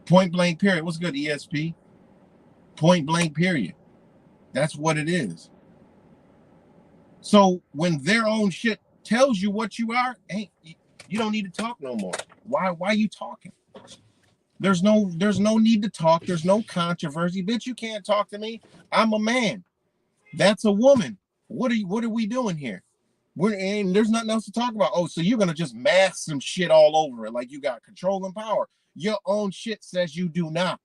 Point blank period. What's good, ESP? Point blank period. That's what it is. So when their own shit tells you what you are, you don't need to talk no more. Why are you talking? There's no need to talk. There's no controversy. Bitch, you can't talk to me. I'm a man. That's a woman. What are we doing here? And there's nothing else to talk about. Oh, so you're gonna just mask some shit all over it like you got control and power. Your own shit says you do not.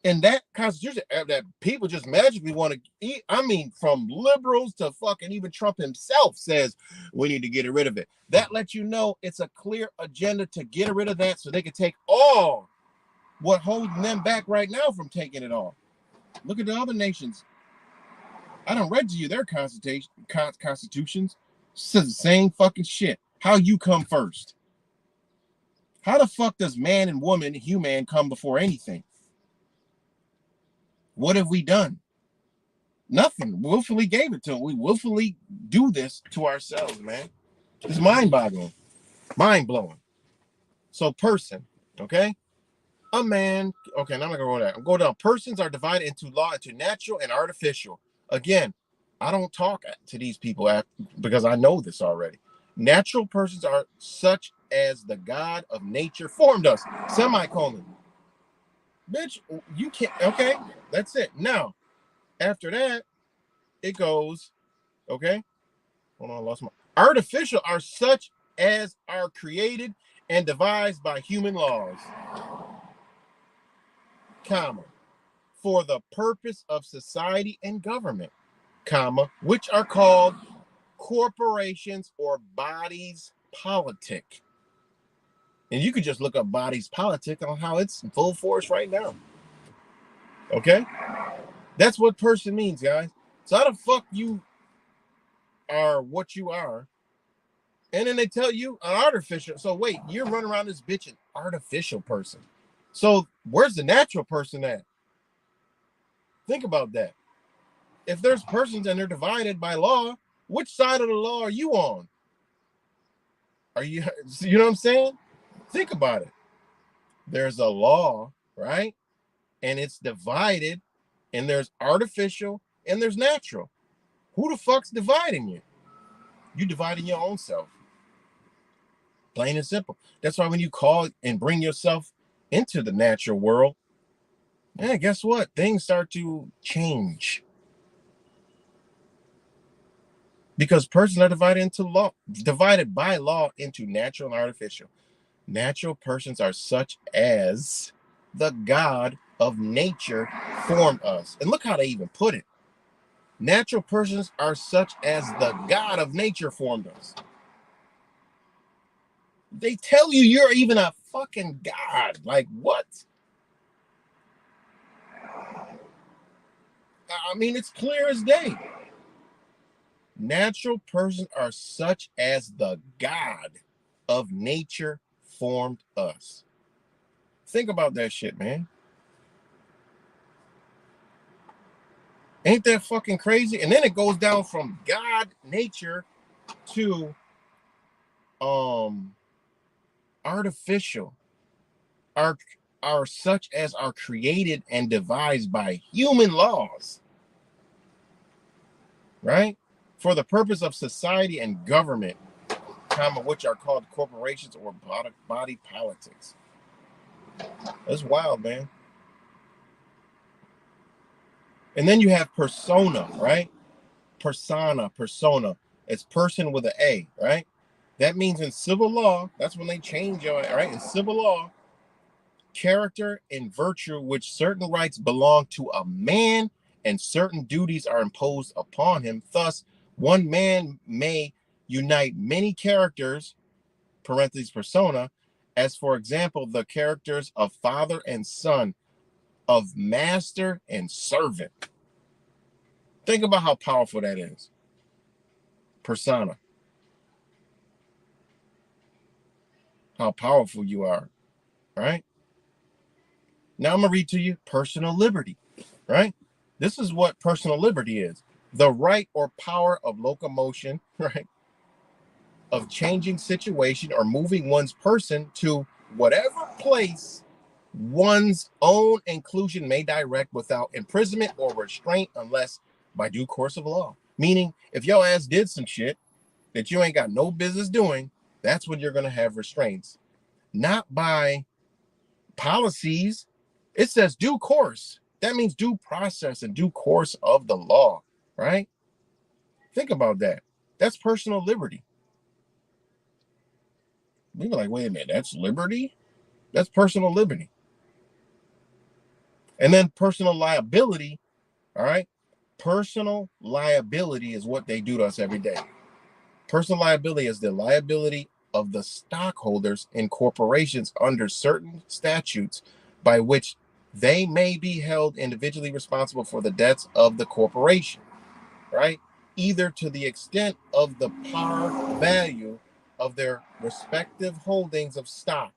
And that constitution that people just magically want to eat. I mean, from liberals to fucking even Trump himself says we need to get rid of it. That lets you know it's a clear agenda to get rid of that so they can take all what holding them back right now from taking it all. Look at the other nations. I done read to you their constitutions. Says the same fucking shit. How you come first? How the fuck does man and woman, human, come before anything? What have we done? Nothing. Willfully gave it to them. We willfully do this to ourselves, man. It's mind-boggling, mind-blowing. So person, okay? A man, okay, now I'm not gonna go there. I'm going down. Persons are divided into law, into natural and artificial. Again, I don't talk to these people because I know this already. Natural persons are such as the God of nature formed us. Semicolon. Bitch, you can't, okay, that's it. Now, after that, it goes, okay, hold on, I lost my, artificial are such as are created and devised by human laws, comma, for the purpose of society and government, comma, which are called corporations or bodies politic. And you could just look up bodies politic on how it's in full force right now. Okay? That's what person means, guys. So how the fuck you are what you are, and then they tell you an artificial. So wait, you're running around this bitch an artificial person. So where's the natural person at? Think about that. If there's persons and they're divided by law, which side of the law are you on? Are you know what I'm saying? Think about it. There's a law, right? And it's divided, and there's artificial and there's natural. Who the fuck's dividing you? You dividing your own self. Plain and simple. That's why when you call and bring yourself into the natural world, yeah, guess what? Things start to change. Because persons are divided by law into natural and artificial. Natural persons are such as the God of nature formed us. And look how they even put it. Natural persons are such as the God of nature formed us. They tell you you're even a fucking God. Like, what? I mean, it's clear as day. Natural persons are such as the God of nature formed us. Think about that shit, man. Ain't that fucking crazy? And then it goes down from God, nature, to artificial, are such as are created and devised by human laws, right? For the purpose of society and government, which are called corporations or body politics. That's wild, man. And then you have persona, right? Persona. It's person with an A, right? That means in civil law, that's when they change your right. In civil law, character and virtue, which certain rights belong to a man and certain duties are imposed upon him. Thus, one man may unite many characters, parentheses persona, as for example, the characters of father and son, of master and servant. Think about how powerful that is. Persona. How powerful you are, right? Now I'm going to read to you personal liberty, right? This is what personal liberty is. The right or power of locomotion, right? Of changing situation or moving one's person to whatever place one's own inclusion may direct without imprisonment or restraint unless by due course of law. Meaning, if your ass did some shit that you ain't got no business doing, that's when you're going to have restraints. Not by policies. It says due course. That means due process and due course of the law, right? Think about that. That's personal liberty. We were like, wait a minute, that's liberty? That's personal liberty. And then personal liability, all right? Personal liability is what they do to us every day. Personal liability is the liability of the stockholders in corporations under certain statutes by which they may be held individually responsible for the debts of the corporation, right? Either to the extent of the par value of their respective holdings of stock,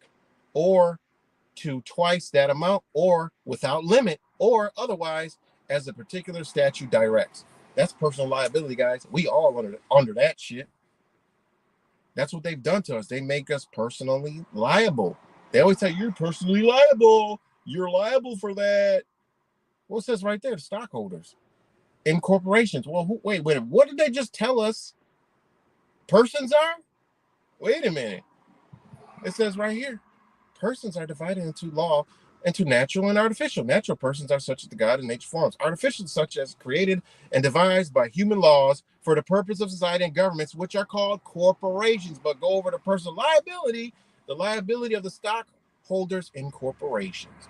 or to twice that amount, or without limit, or otherwise as a particular statute directs. That's personal liability, guys. We all under that shit. That's what they've done to us. They make us personally liable. They always say you're personally liable. You're liable for that. Well, it says right there, the stockholders in corporations. Well, wait, what did they just tell us? Persons are? Wait a minute. It says right here, persons are divided into natural and artificial. Natural persons are such as the God and nature forms. Artificial, such as created and devised by human laws for the purpose of society and governments, which are called corporations. But go over to personal liability, the liability of the stockholders in corporations.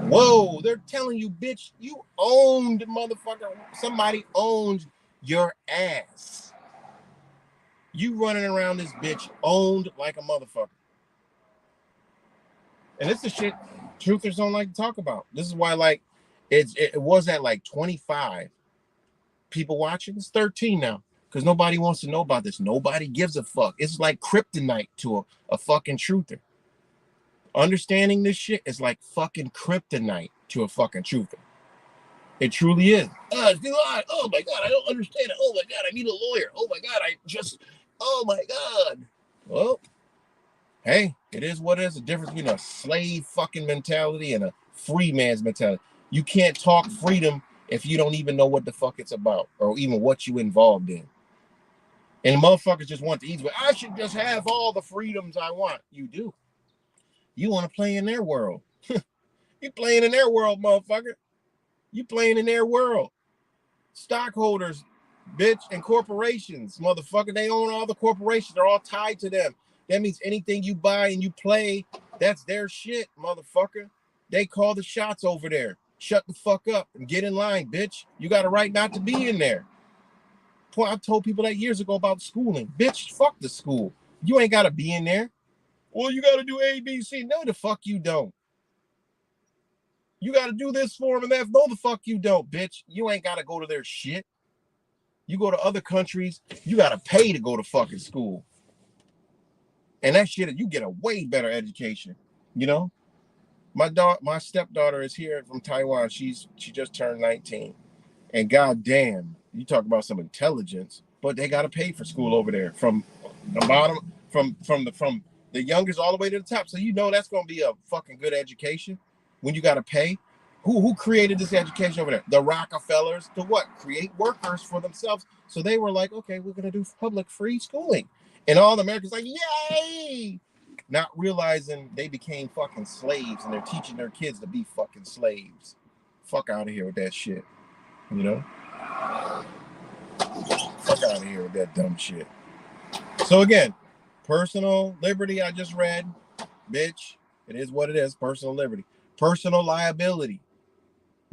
Whoa, they're telling you, bitch, you owned, motherfucker. Somebody owned your ass. You running around this bitch owned like a motherfucker. And it's the shit truthers don't like to talk about. This is why, like, it was at like 25 people watching. It's 13 now because nobody wants to know about this. Nobody gives a fuck. It's like kryptonite to a fucking truther. Understanding this shit is like fucking kryptonite to a fucking truther. It truly is. Oh my God, I don't understand it. Oh my God, I need a lawyer. Oh my God, oh my God. Well, hey, it is what it is. The difference between a slave fucking mentality and a free man's mentality. You can't talk freedom if you don't even know what the fuck it's about or even what you involved in. And motherfuckers just want to eat. I should just have all the freedoms I want. You do. You want to play in their world. You playing in their world, motherfucker. You playing in their world. Stockholders, bitch, and corporations, motherfucker. They own all the corporations. They're all tied to them. That means anything you buy and you play, that's their shit, motherfucker. They call the shots over there. Shut the fuck up and get in line, bitch. You got a right not to be in there. I told people that years ago about schooling. Bitch, fuck the school. You ain't got to be in there. Well, you got to do A, B, C. No, the fuck you don't. You got to do this for them and that. No, the fuck you don't, bitch. You ain't got to go to their shit. You go to other countries, you got to pay to go to fucking school. And that shit, you get a way better education. You know, my stepdaughter is here from Taiwan. She just turned 19, And goddamn, you talk about some intelligence, but they gotta pay for school over there from the bottom, from the youngest all the way to the top. So you know that's gonna be a fucking good education when you gotta pay. Who created this education over there? The Rockefellers to what? Create workers for themselves. So they were like, okay, we're gonna do public free schooling, and all the Americans like, yay! Not realizing they became fucking slaves and they're teaching their kids to be fucking slaves. Fuck out of here with that shit. You know? Fuck out of here with that dumb shit. So again, personal liberty I just read, bitch. It is what it is, personal liberty. Personal liability.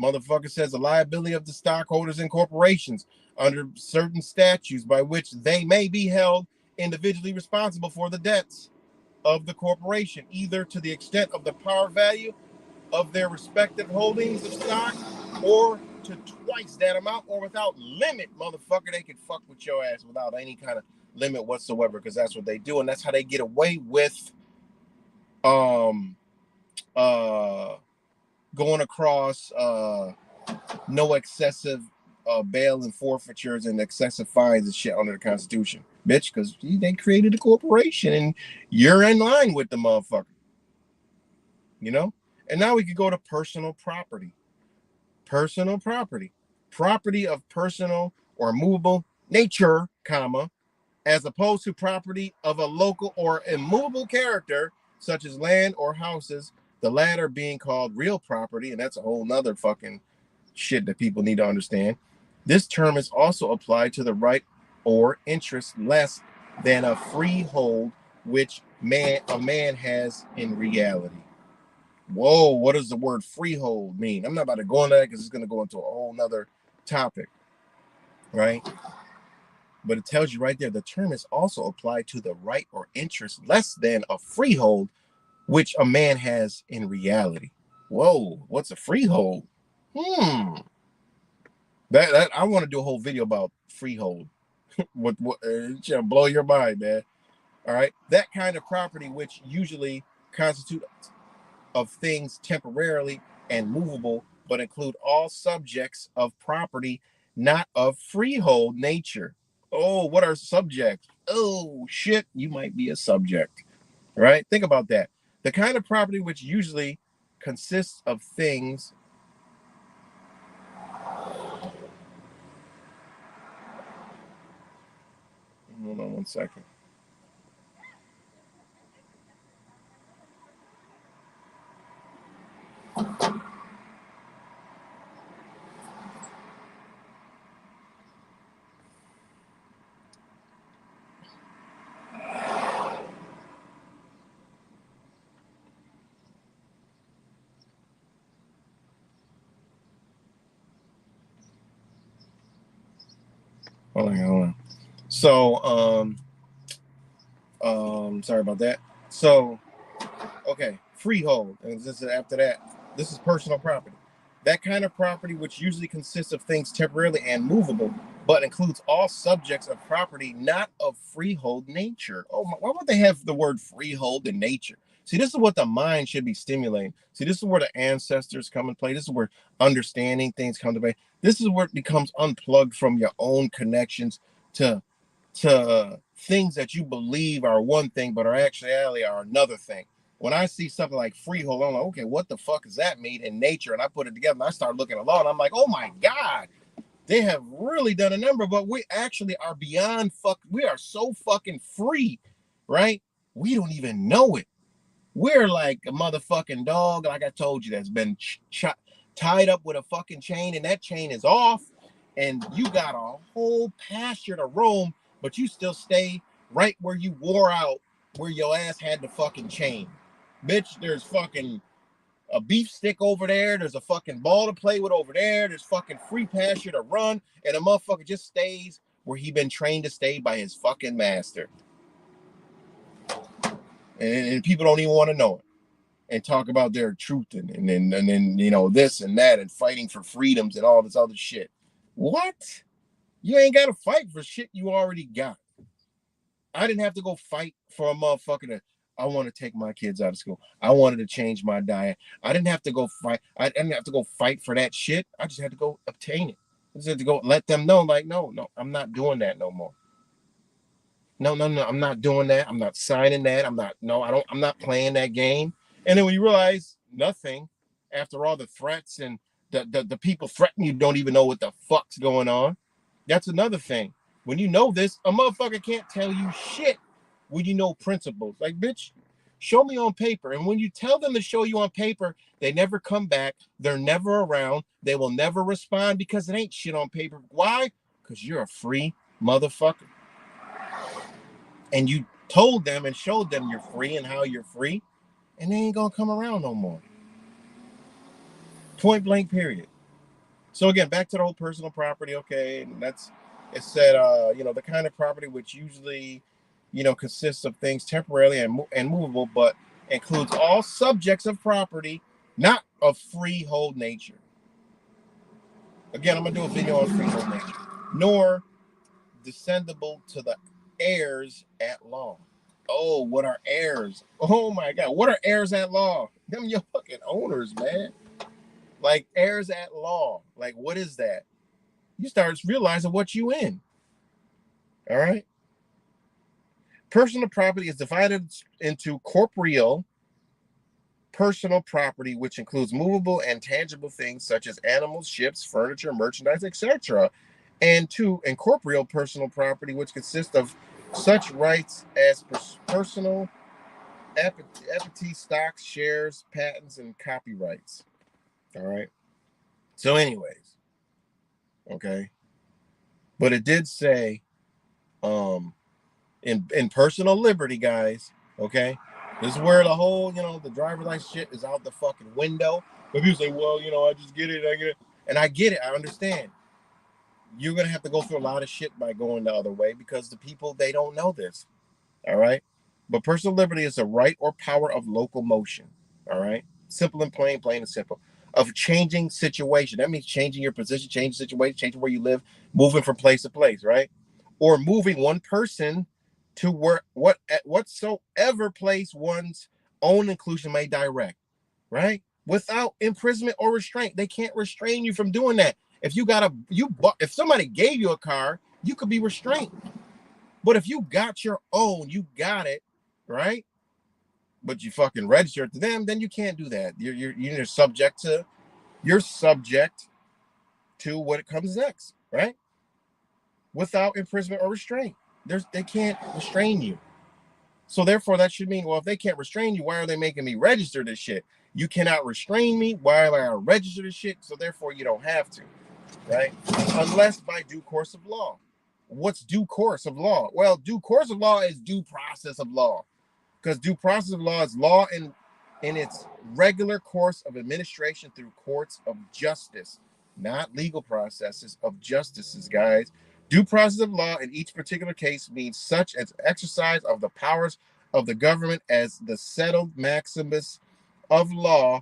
Motherfucker says the liability of the stockholders in corporations under certain statutes by which they may be held individually responsible for the debts of the corporation, either to the extent of the par value of their respective holdings of stock or to twice that amount or without limit. Motherfucker, they can fuck with your ass without any kind of limit whatsoever, because that's what they do, and that's how they get away with going across no excessive bail and forfeitures and excessive fines and shit under the Constitution, bitch, because they created a corporation and you're in line with the motherfucker, you know. And now we could go to personal property. Personal property, property of personal or movable nature, comma, as opposed to property of a local or immovable character, such as land or houses, the latter being called real property, and that's a whole nother fucking shit that people need to understand. This term is also applied to the right or interest less than a freehold which a man has in reality. Whoa, what does the word freehold mean? I'm not about to go into that because it's going to go into a whole nother topic, right? But it tells you right there, the term is also applied to the right or interest less than a freehold, which a man has in reality. Whoa, what's a freehold? That I want to do a whole video about freehold. what it's gonna blow your mind, man. All right, that kind of property, which usually constitute of things temporarily and movable, but include all subjects of property not of freehold nature. Oh, what are subjects? Oh, shit, you might be a subject, right? Think about that. The kind of property which usually consists of things. Hold on one second. Hold on. So, sorry about that. So, okay, freehold, and this is after that. This is personal property. That kind of property which usually consists of things temporarily and movable, but includes all subjects of property not of freehold nature. Oh, why would they have the word freehold in nature? See, this is what the mind should be stimulating. See, this is where the ancestors come and play. This is where understanding things come to play. This is where it becomes unplugged from your own connections to things that you believe are one thing, but are actually are another thing. When I see something like freehold, I'm like, okay, what the fuck does that mean in nature? And I put it together and I start looking at law and I'm like, oh my God, they have really done a number, but we actually are beyond we are so fucking free, right? We don't even know it. We're like a motherfucking dog, like I told you, that's been tied up with a fucking chain, and that chain is off, and you got a whole pasture to roam, but you still stay right where you wore out, where your ass had the fucking chain. Bitch, there's fucking a beef stick over there. There's a fucking ball to play with over there. There's fucking free pasture to run, and a motherfucker just stays where he been trained to stay by his fucking master. And people don't even want to know it and talk about their truth and then you know this and that and fighting for freedoms and all this other shit. What? You ain't got to fight for shit you already got. I didn't have to go fight for a motherfucker that I want to take my kids out of school. I wanted to change my diet. I didn't have to go fight. I didn't have to go fight for that shit. I just had to go obtain it. Just to go let them know, like, no, I'm not doing that no more. No, I'm not doing that. I'm not signing that. I'm not playing that game. And then when you realize nothing after all the threats and the people threaten you don't even know what the fuck's going on. That's another thing. When you know this, a motherfucker can't tell you shit when you know principles. Like, bitch, show me on paper. And when you tell them to show you on paper, they never come back. They're never around. They will never respond because it ain't shit on paper. Why? Because you're a free motherfucker. And you told them and showed them you're free and how you're free, and they ain't gonna come around no more. Point blank, period. So again, back to the whole personal property. Okay, and that's it said. The kind of property which usually, consists of things temporarily and movable, but includes all subjects of property, not of freehold nature. Again, I'm gonna do a video on freehold nature, nor descendable to the heirs at law. Oh, what are heirs? Oh my God, what are heirs at law? Them your fucking owners, man. Like heirs at law. Like, what is that? You start realizing what you in. All right. Personal property is divided into corporeal personal property, which includes movable and tangible things such as animals, ships, furniture, merchandise, etc. And two, incorporeal personal property, which consists of such rights as personal equity, stocks, shares, patents, and copyrights. All right. So, anyways, okay. But it did say, in personal liberty, guys. Okay. This is where the whole, the driver's license shit is out the fucking window. But people say, well, I just get it, I get it, and I get it, I understand. You're gonna have to go through a lot of shit by going the other way because the people, they don't know this. All right. But personal liberty is a right or power of local motion. All right. Simple and plain and simple. Of changing situation. That means changing your position, changing situation, changing where you live, moving from place to place, right? Or moving one person to whatsoever place one's own inclusion may direct, right? Without imprisonment or restraint. They can't restrain you from doing that. If if somebody gave you a car, you could be restrained. But if you got your own, you got it, right? But you fucking register it to them, then you can't do that. You're subject to what it comes next, right? Without imprisonment or restraint. They can't restrain you. So therefore, that should mean, well, if they can't restrain you, why are they making me register this shit? You cannot restrain me. Why am I going to register this shit? So therefore, you don't have to, right? Unless by due course of law. What's due course of law? Well, due course of law is due process of law, because due process of law is law in its regular course of administration through courts of justice, not legal processes of justices, guys. Due process of law in each particular case means such as exercise of the powers of the government as the settled maximus of law,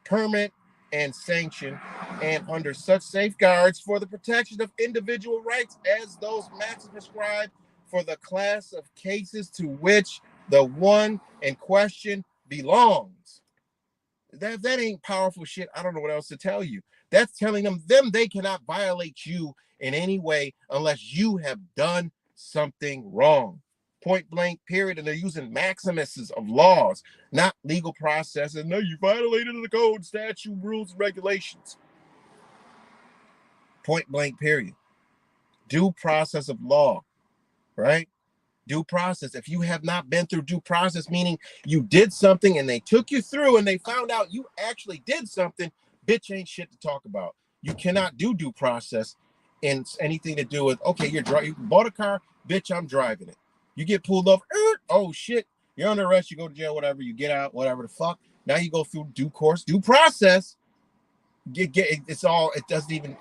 permit and sanction, and under such safeguards for the protection of individual rights as those maxims prescribed for the class of cases to which the one in question belongs. That ain't powerful shit. I don't know what else to tell you. That's telling them they cannot violate you in any way unless you have done something wrong. Point blank, period. And they're using maximuses of laws, not legal processes. No, you violated the code, statute, rules, and regulations. Point blank, period. Due process of law, right? Due process. If you have not been through due process, meaning you did something and they took you through and they found out you actually did something, bitch, ain't shit to talk about. You cannot do due process in anything to do with, okay, you bought a car, bitch, I'm driving it. You get pulled over, oh shit, you're under arrest, you go to jail, whatever, you get out, whatever the fuck. Now you go through due process. It doesn't even,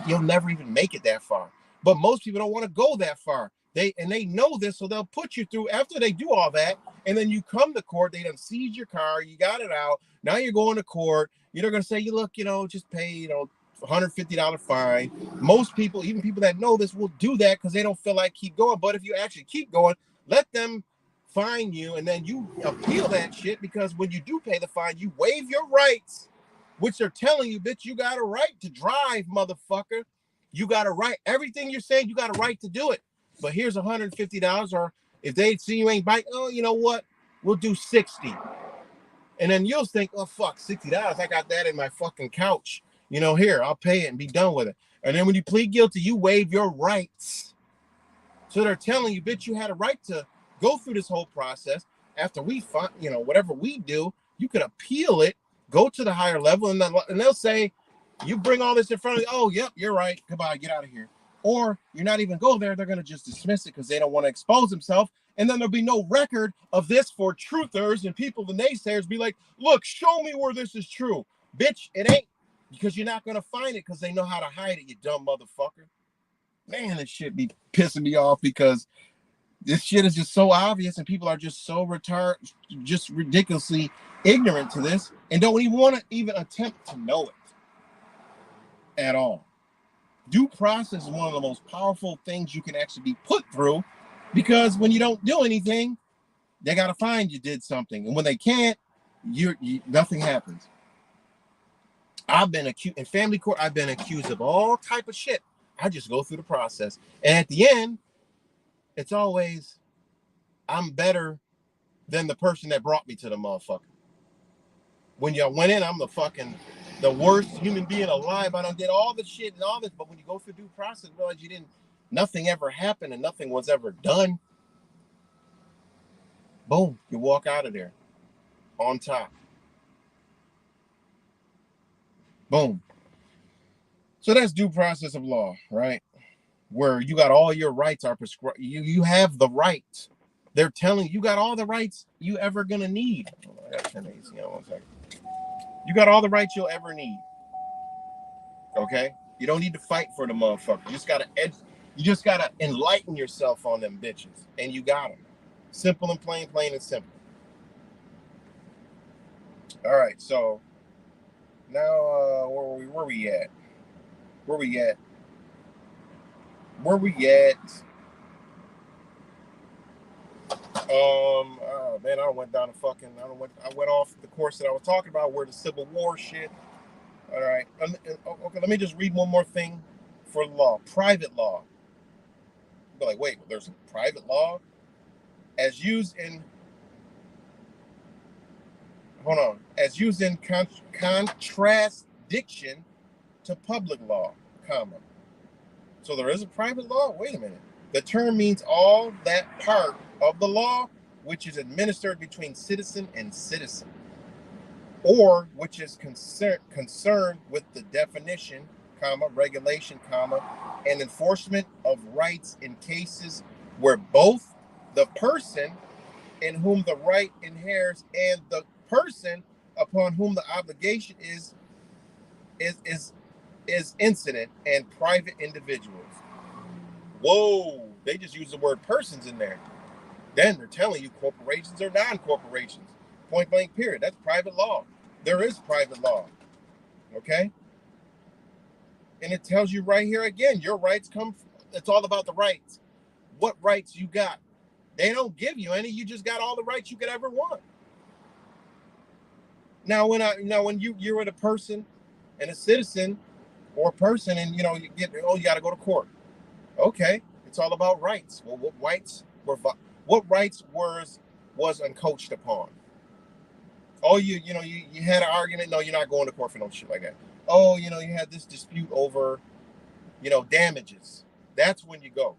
you'll never even make it that far. But most people don't want to go that far. They know this, so they'll put you through after they do all that, and then you come to court. They done seize your car, you got it out. Now you're going to court. You're going to say, you look, just pay, $150 fine. Most people, even people that know this, will do that because they don't feel like keep going. But if you actually keep going, let them fine you, and then you appeal that shit, because when you do pay the fine, you waive your rights, which are telling you, bitch, you got a right to drive, motherfucker. You got a right. Everything you're saying, you got a right to do it. But here's $150, or if they see you ain't biting, oh, you know what? We'll do 60. And then you'll think, oh fuck, $60. I got that in my fucking couch. Here, I'll pay it and be done with it. And then when you plead guilty, you waive your rights. So they're telling you, bitch, you had a right to go through this whole process. After we find, whatever we do, you can appeal it, go to the higher level, and they'll say, you bring all this in front of you. Oh, yep, you're right. Goodbye, get out of here. Or you're not even go there. They're going to just dismiss it because they don't want to expose themselves. And then there'll be no record of this for truthers, and people, the naysayers, be like, look, show me where this is true. Bitch, it ain't, because you're not going to find it because they know how to hide it, you dumb motherfucker. Man, this shit be pissing me off because this shit is just so obvious and people are just so retarded, just ridiculously ignorant to this and don't even want to even attempt to know it at all. Due process is one of the most powerful things you can actually be put through, because when you don't do anything, they got to find you did something. And when they can't, nothing happens. I've been accused in family court. I've been accused of all type of shit. I just go through the process. And at the end, it's always, I'm better than the person that brought me to the motherfucker. When y'all went in, I'm the worst human being alive. I done did all the shit and all this. But when you go through due process, realize nothing ever happened and nothing was ever done. Boom, you walk out of there on top. Boom. So that's due process of law, right? Where you got all your rights are prescribed. You have the right. They're telling you got all the rights you ever gonna need. I gotta turn these, 1 second. You got all the rights you'll ever need. Okay? You don't need to fight for the motherfucker. You just gotta enlighten yourself on them bitches. And you got them. Simple and plain and simple. All right, so now where we at? Oh man, I went off the course that I was talking about, where the Civil War shit. All right, okay, let me just read one more thing for law. Private law. You're like, wait, there's a private law? As used in contradiction to public law, comma. So there is a private law? Wait a minute. The term means all that part of the law which is administered between citizen and citizen, or which is concerned with the definition, comma, regulation, comma, and enforcement of rights in cases where both the person in whom the right inheres and the person upon whom the obligation is incident and private individuals. Whoa, they just use the word persons in there. Then they're telling you corporations or non-corporations. Point blank period. That's private law. There is private law. Okay? And it tells you right here again, your rights it's all about the rights. What rights you got? They don't give you any. You just got all the rights you could ever want. Now, when you're with a person and a citizen or a person, and you got to go to court. Okay, it's all about rights. Well, what rights was uncoached upon? Oh, you had an argument. No, you're not going to court for no shit like that. Oh, you had this dispute over, damages. That's when you go.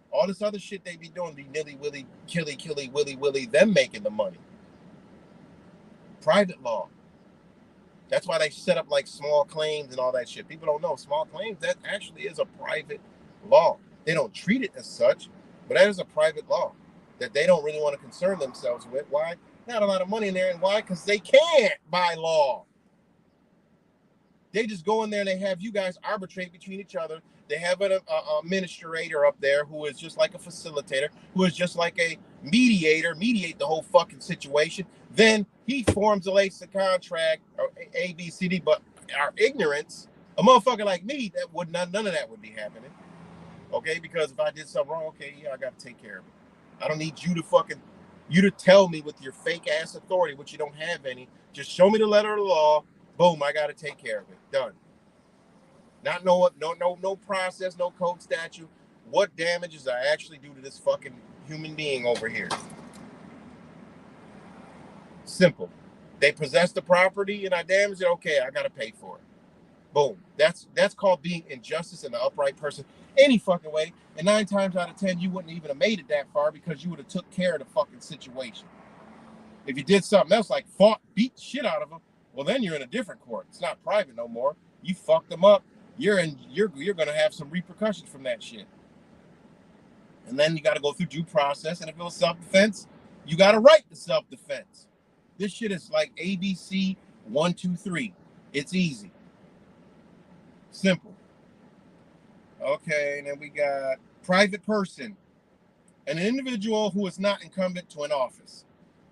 All this other shit they be doing, be nilly-willy, killy, willy-willy, them making the money. Private law. That's why they set up like small claims and all that shit. People don't know small claims, that actually is a private law. They don't treat it as such, but that is a private law that they don't really want to concern themselves with. Why? Not a lot of money in there. And why? Because they can't by law. They just go in there and they have you guys arbitrate between each other. They have an administrator up there who is just like a facilitator, who is just like a mediator, mediate the whole fucking situation. Then he formulates the contract, or A, B, C, D. But our ignorance, a motherfucker like me, none of that would be happening. Okay, because if I did something wrong, okay, yeah, I got to take care of it. I don't need you to tell me with your fake ass authority, which you don't have any. Just show me the letter of the law. Boom, I got to take care of it. Done. Not no process, no code statute. What damages I actually do to this fucking human being over here? Simple. They possess the property and I damage it. Okay, I gotta pay for it. Boom. That's called being injustice in the upright person any fucking way. And 9 times out of 10, you wouldn't even have made it that far because you would have took care of the fucking situation. If you did something else like fought, beat the shit out of them, well then you're in a different court. It's not private no more. You fucked them up. You're gonna have some repercussions from that shit. And then you got to go through due process. And if it was self-defense, you got a right to self-defense. This shit is like ABC 1, 2, 3. It's easy. Simple. Okay, and then we got private person. An individual who is not incumbent to an office.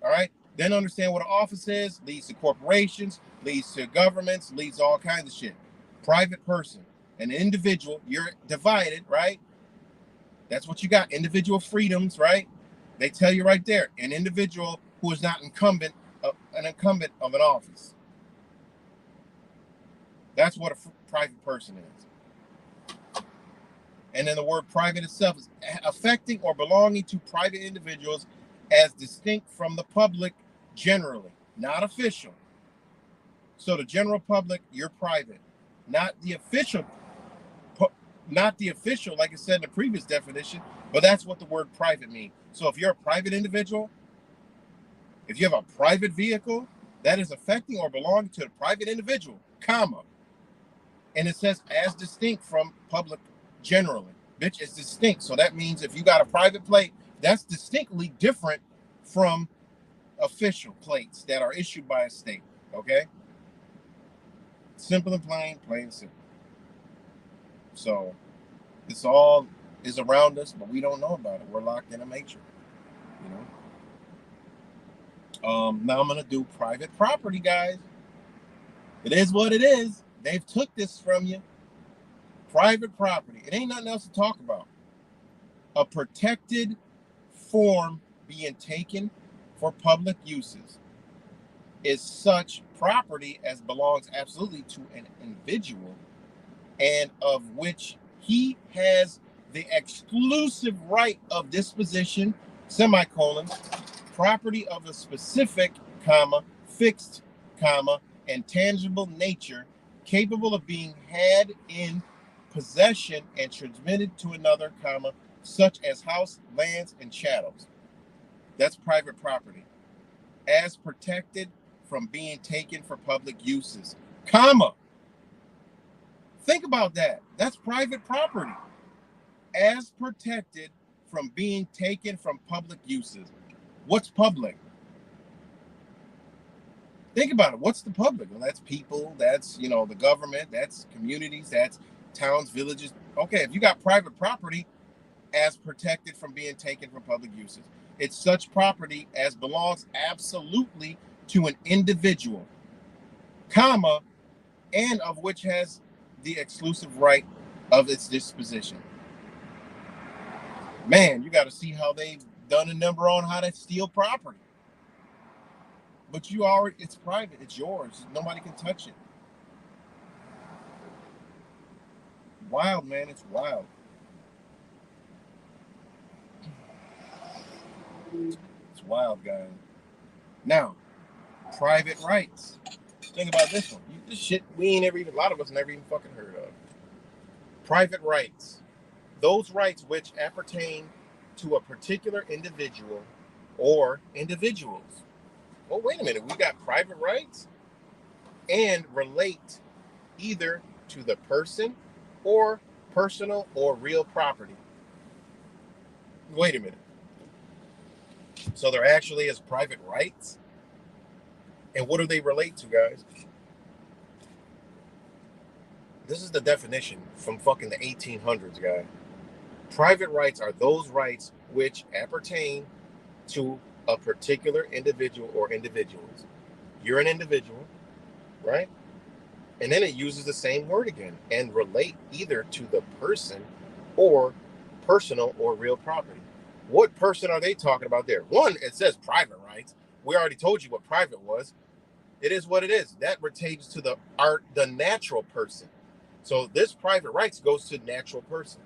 All right? Then understand what an office is. Leads to corporations, leads to governments, leads to all kinds of shit. Private person. An individual, you're divided, right? That's what you got. Individual freedoms, right? They tell you right there. An individual who is not an incumbent of an office. That's what a private person is. And then the word private itself is affecting or belonging to private individuals as distinct from the public generally, not official. So the general public, you're private, not the official. Not the official, like I said in the previous definition, but that's what the word private means. So if you're a private individual, if you have a private vehicle, that is affecting or belonging to a private individual, comma. And it says as distinct from public generally. Bitch, it's distinct. So that means if you got a private plate, that's distinctly different from official plates that are issued by a state. Okay? Simple and plain, plain and simple. So this all is around us, but we don't know about it. We're locked in a matrix, you know. Now I'm gonna do private property, guys. It is what it is. They've took this from you. Private property. It ain't nothing else to talk about. A protected form being taken for public uses is such property as belongs absolutely to an individual and of which he has the exclusive right of disposition, semicolon, property of a specific, comma, fixed, comma, and tangible nature, capable of being had in possession and transmitted to another, comma, such as house, lands, and chattels. That's private property. As protected from being taken for public uses, comma. Think about that. That's private property. As protected from being taken from public uses. What's public? Think about it. What's the public? Well, that's people. That's, the government. That's communities. That's towns, villages. Okay, if you got private property as protected from being taken from public uses, it's such property as belongs absolutely to an individual, comma, and of which has the exclusive right of its disposition. Man, you got to see how they've done a number on how to steal property. But it's private, it's yours. Nobody can touch it. Wild, man, it's wild. It's wild, guys. Now, private rights. Think about this one. This shit a lot of us never even fucking heard of. Private rights. Those rights which appertain to a particular individual or individuals. Well, wait a minute. We got private rights and relate either to the person or personal or real property. Wait a minute. So there actually is private rights? And what do they relate to, guys? This is the definition from fucking the 1800s, guy. Private rights are those rights which appertain to a particular individual or individuals. You're an individual, right? And then it uses the same word again and relate either to the person or personal or real property. What person are they talking about there? One, it says private rights. We already told you what private was. It is what it is. That pertains to the natural person. So this private rights goes to natural persons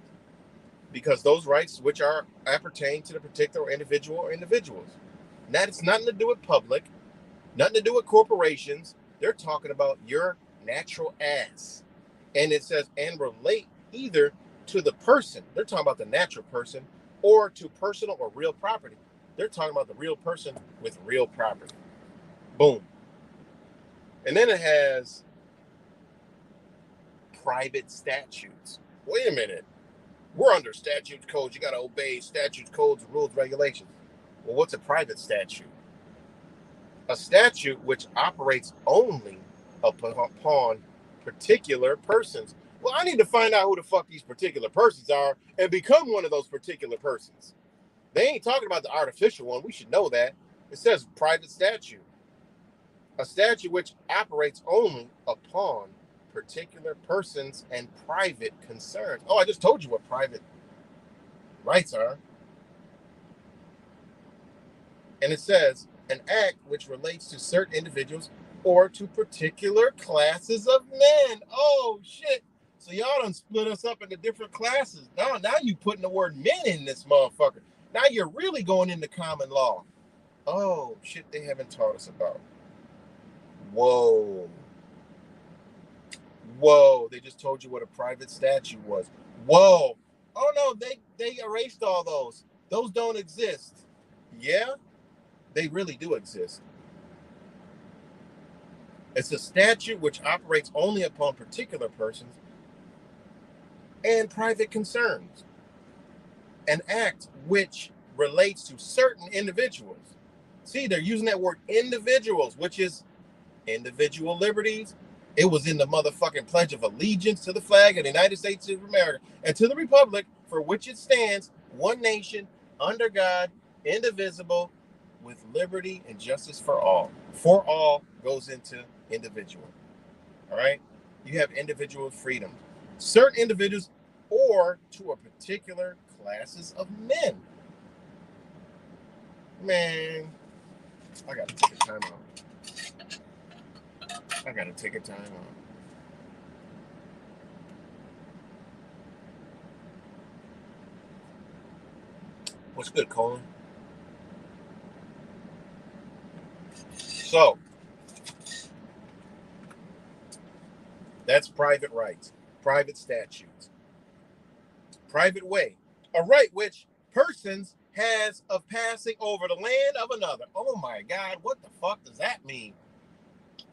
because those rights which are appertain to the particular individual or individuals. That it's nothing to do with public, nothing to do with corporations. They're talking about your natural ass. And it says, and relate either to the person. They're talking about the natural person or to personal or real property. They're talking about the real person with real property. Boom. And then it has private statutes. Wait a minute. We're under statutes, codes. You got to obey statutes, codes, rules, regulations. Well, what's a private statute? A statute which operates only upon particular persons. Well, I need to find out who the fuck these particular persons are and become one of those particular persons. They ain't talking about the artificial one. We should know that. It says private statute. A statute which operates only upon particular persons and private concerns. Oh, I just told you what private rights are. And it says an act which relates to certain individuals or to particular classes of men. Oh shit. So y'all done split us up into different classes. Now you putting the word men in this motherfucker. Now you're really going into common law. Oh shit, they haven't taught us about. Whoa. Whoa, they just told you what a private statute was. Whoa. Oh no, they erased all those. Those don't exist. Yeah, they really do exist. It's a statute which operates only upon particular persons and private concerns. An act which relates to certain individuals. See, they're using that word individuals, which is individual liberties. It was in the motherfucking Pledge of Allegiance to the flag of the United States of America and to the republic for which it stands, one nation, under God, indivisible, with liberty and justice for all. For all goes into individual. All right? You have individual freedom. Certain individuals or to a particular classes of men. Man, I gotta take a time out. I gotta take a time out. What's good, Colin? So, that's private rights, private statutes, private way, a right which persons has of passing over the land of another. Oh my God, what the fuck does that mean?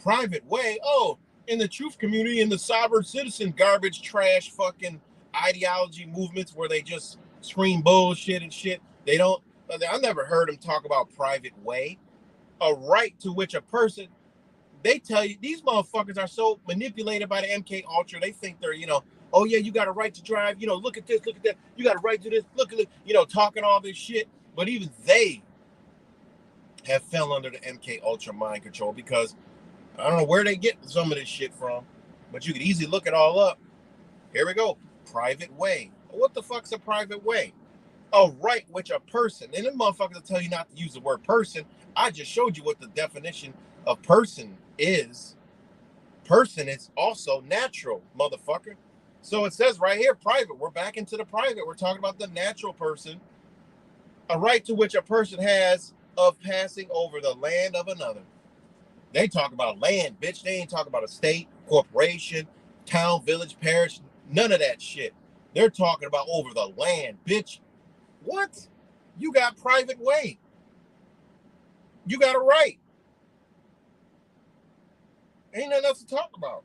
Private way? Oh, in the truth community, in the sovereign citizen garbage, trash, fucking ideology movements where they just scream bullshit and shit. They don't, I never heard them talk about private way, a right to which a person, they tell you these motherfuckers are so manipulated by the MK Ultra. They think they're, oh yeah, you got a right to drive. Look at this, look at that. You got a right to this. Look at it. Talking all this shit. But even they have fell under the MK Ultra mind control because I don't know where they get some of this shit from, but you could easily look it all up. Here we go. Private way. What the fuck's a private way? A right which a person, and them motherfuckers will tell you not to use the word person. I just showed you what the definition of person is. Person is also natural, motherfucker. So it says right here, private. We're back into the private. We're talking about the natural person. A right to which a person has of passing over the land of another. They talk about land, bitch. They ain't talking about a state, corporation, town, village, parish, none of that shit. They're talking about over the land, bitch. What? You got private way. You got a right. Ain't nothing else to talk about.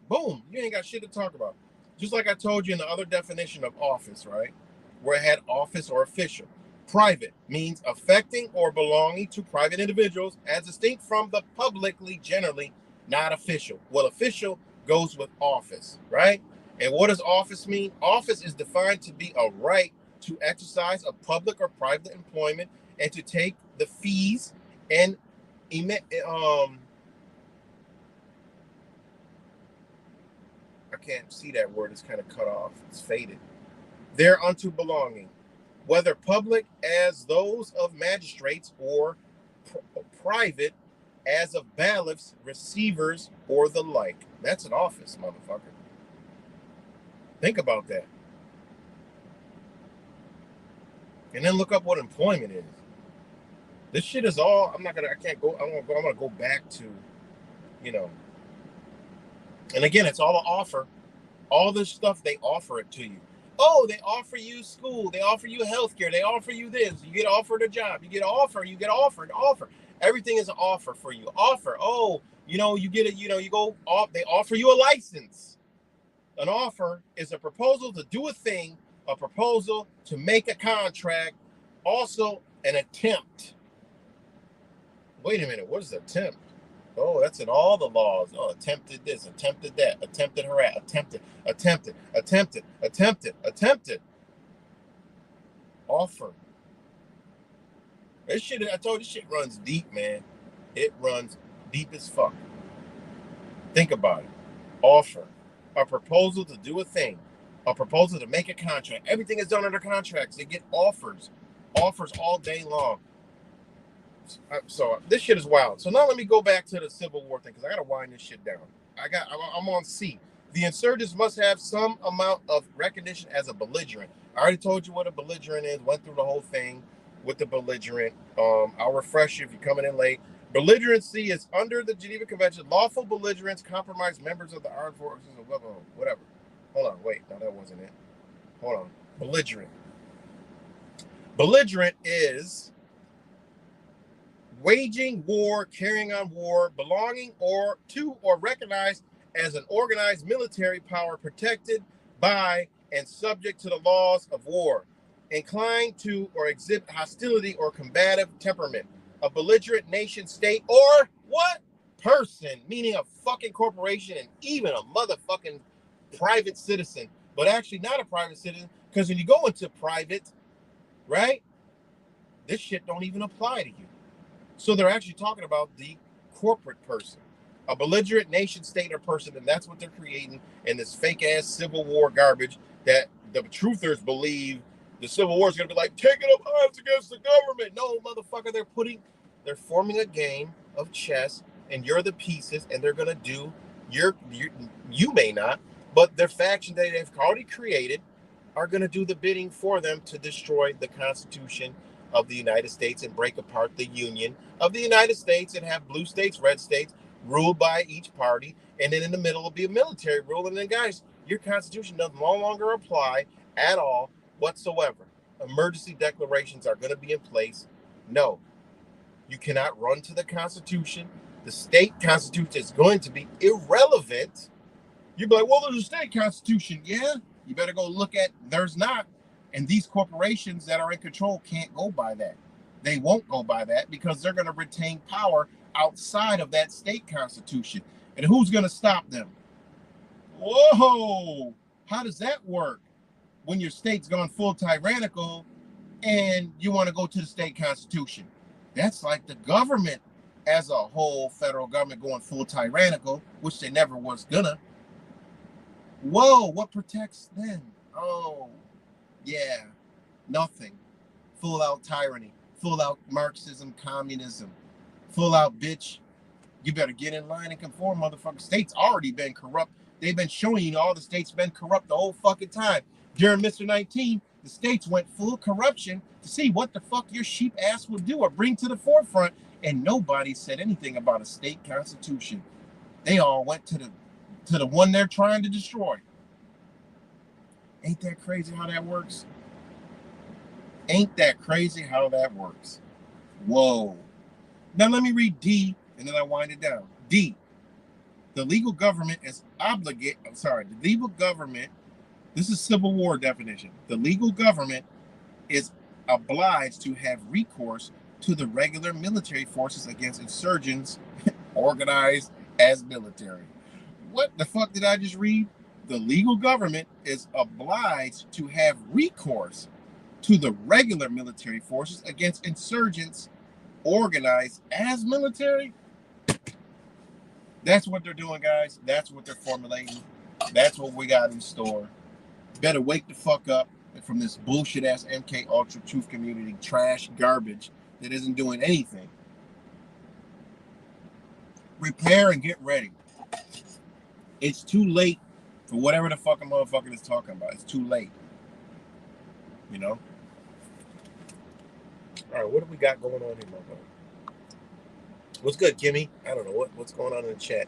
Boom. You ain't got shit to talk about. Just like I told you in the other definition of office, right? Where it had office or official. Private means affecting or belonging to private individuals as distinct from the publicly, generally not official. Well, official goes with office, right? And what does office mean? Office is defined to be a right to exercise a public or private employment and to take the fees and I can't see that word. It's kind of cut off. It's faded. Thereunto belonging, whether public as those of magistrates or private as of bailiffs, receivers, or the like. That's an office, motherfucker. Think about that. And then look up what employment is. This shit is all, I'm gonna go back to, you know, and again, it's all an offer. All this stuff, they offer it to you. Oh, they offer you school, they offer you healthcare, they offer you this, you get offered a job, you get offered. Everything is an offer for you. Offer. Oh, you get it, you go off, they offer you a license. An offer is a proposal to do a thing, a proposal to make a contract, also an attempt. Wait a minute, what is attempt? Oh, that's in all the laws. Oh, attempted this, attempted that, attempted harass, attempted. Offer. This shit, I told you, this shit runs deep, man. It runs deep as fuck. Think about it. Offer. A proposal to do a thing. A proposal to make a contract. Everything is done under contracts. They get offers. Offers all day long. So this shit is wild. So now let me go back to the Civil War thing, because I gotta wind this shit down. I'm on C. The insurgents must have some amount of recognition as a belligerent. I already told you what a belligerent is. Went through the whole thing with the belligerent. I'll refresh you if you're coming in late. Belligerency is under the Geneva Convention. Lawful belligerents compromise members of the armed forces or whatever. Hold on, wait. No, that wasn't it. Hold on. Belligerent. Belligerent is waging war, carrying on war, belonging to or recognized as an organized military power protected by and subject to the laws of war, inclined to or exhibit hostility or combative temperament. A belligerent nation, state, or what? Person, meaning a fucking corporation and even a motherfucking private citizen, but actually not a private citizen, because when you go into private, right, this shit don't even apply to you. So they're actually talking about the corporate person, a belligerent nation, state, or person, and that's what they're creating in this fake-ass Civil War garbage that the truthers believe the Civil War is going to be like taking up arms against the government. No, motherfucker, they're forming a game of chess, and you're the pieces, and they're going to do you may not, but their faction that they've already created are going to do the bidding for them to destroy the Constitution of the United States and break apart the Union of the United States and have blue states, red states ruled by each party. And then in the middle will be a military rule. And then, guys, your Constitution does no longer apply at all whatsoever. Emergency declarations are going to be in place. No, you cannot run to the Constitution. The state Constitution is going to be irrelevant. You'd be like, well, there's a state Constitution. Yeah, you better go look at, there's not. And these corporations that are in control can't go by that. They won't go by that because they're going to retain power outside of that state constitution. And who's going to stop them? Whoa! How does that work when your state's gone full tyrannical and you want to go to the state constitution? That's like the government as a whole, federal government going full tyrannical, which they never was gonna. Whoa, what protects them? Oh, yeah, nothing. Full out tyranny, full out Marxism, communism, full out bitch. You better get in line and conform, motherfucker. States already been corrupt. They've been showing you all the states been corrupt the whole fucking time. During Mr. 19, the states went full corruption to see what the fuck your sheep ass would do or bring to the forefront. And nobody said anything about a state constitution. They all went to the one they're trying to destroy. Ain't that crazy how that works? Ain't that crazy how that works? Whoa. Now let me read D, and then I wind it down. D, the legal government is the legal government, this is Civil War definition. The legal government is obliged to have recourse to the regular military forces against insurgents organized as military. What the fuck did I just read? The legal government is obliged to have recourse to the regular military forces against insurgents organized as military. That's what they're doing, guys. That's what they're formulating. That's what we got in store. Better wake the fuck up from this bullshit ass MK Ultra Truth Community trash garbage that isn't doing anything. Prepare and get ready. It's too late for whatever the fucking motherfucker is talking about. It's too late. You know? All right, what do we got going on here, motherfucker? What's good, Kimmy? I don't know what's going on in the chat.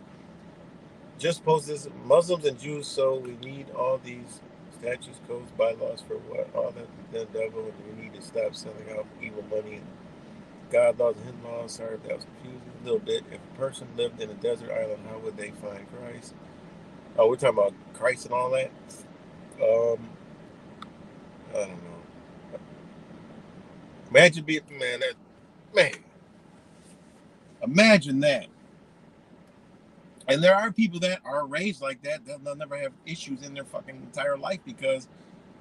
Just post this. Muslims and Jews, so we need all these statutes, codes, bylaws for what? All that the devil, and we need to stop selling out evil money and God laws and his laws. Sorry if that was confusing a little bit. If a person lived in a desert island, how would they find Christ? Oh, we're talking about Christ and all that? I don't know. Imagine being, imagine that. And there are people that are raised like that. They'll never have issues in their fucking entire life because,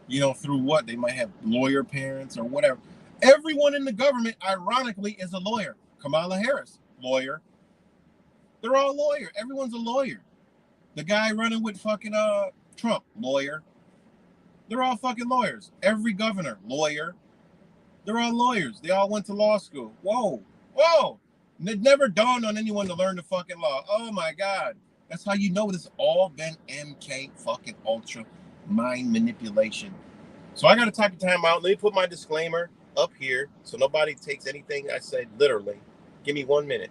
through what? They might have lawyer parents or whatever. Everyone in the government, ironically, is a lawyer. Kamala Harris, lawyer. They're all lawyers. Everyone's a lawyer. The guy running with fucking Trump, lawyer. They're all fucking lawyers. Every governor, lawyer. They're all lawyers. They all went to law school. Whoa. It never dawned on anyone to learn the fucking law. Oh my God. That's how you know it's all been MK fucking Ultra mind manipulation. So I got to type a time out. Let me put my disclaimer up here so nobody takes anything I said literally. Give me 1 minute.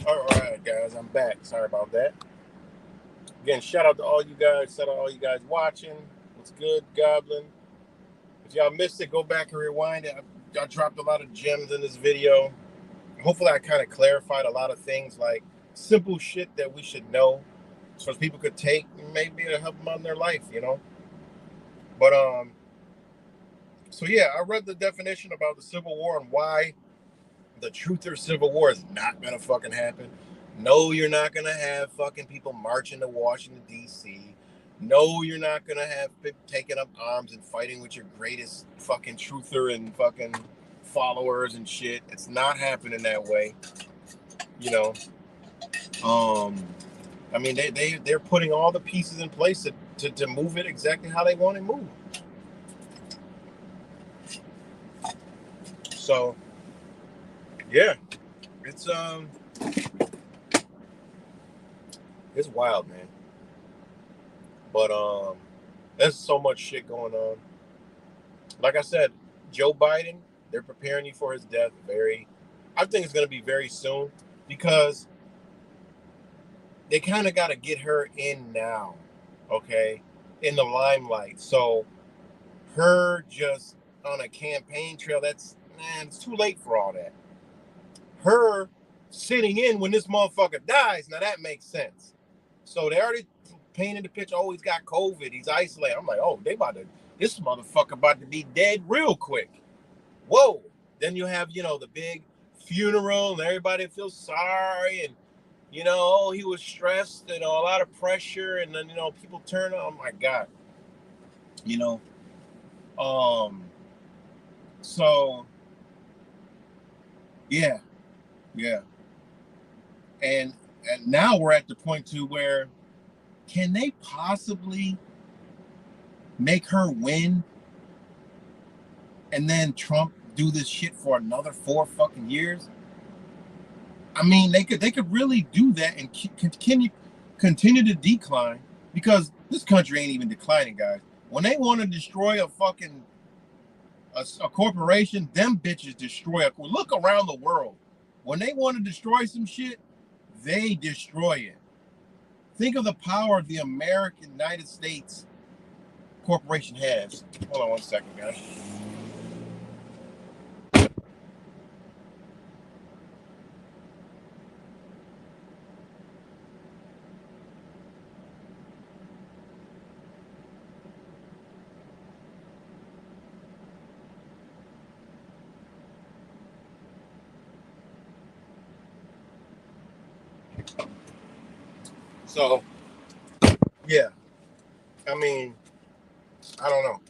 All right, guys, I'm back. Sorry about that. Again, shout out to all you guys. Shout out to all you guys watching. What's good, Goblin? If y'all missed it, go back and rewind it. I dropped a lot of gems in this video. Hopefully, I kind of clarified a lot of things, like simple shit that we should know so people could take maybe to help them out in their life, you know. But so yeah, I read the definition about the Civil War and why the truther Civil War is not gonna fucking happen. No, you're not gonna have fucking people marching to Washington D.C. No, you're not gonna have people taking up arms and fighting with your greatest fucking truther and fucking followers and shit. It's not happening that way, you know. I mean, they're putting all the pieces in place to move it exactly how they want it moved. So, yeah, it's it's wild, man. But there's so much shit going on. Like I said, Joe Biden, they're preparing you for his death. I think it's going to be very soon because they kind of got to get her in now, okay, in the limelight. So her just on a campaign trail, it's too late for all that. Her sitting in when this motherfucker dies, now that makes sense. So they already painted the picture. Oh, he's got COVID. He's isolated. I'm like, oh, this motherfucker about to be dead real quick. Whoa. Then you have, the big funeral and everybody feels sorry and, he was stressed and a lot of pressure. And then, people turn on, oh my God, so yeah. And now we're at the point to where can they possibly make her win and then Trump do this shit for another 4 fucking years? I mean, they could really do that and continue to decline because this country ain't even declining, guys. When they want to destroy a fucking a corporation, them bitches destroy a. Look around the world. When they want to destroy some shit, they destroy it. Think of the power the American United States corporation has. Hold on 1 second, guys. So, yeah. I mean, I don't know.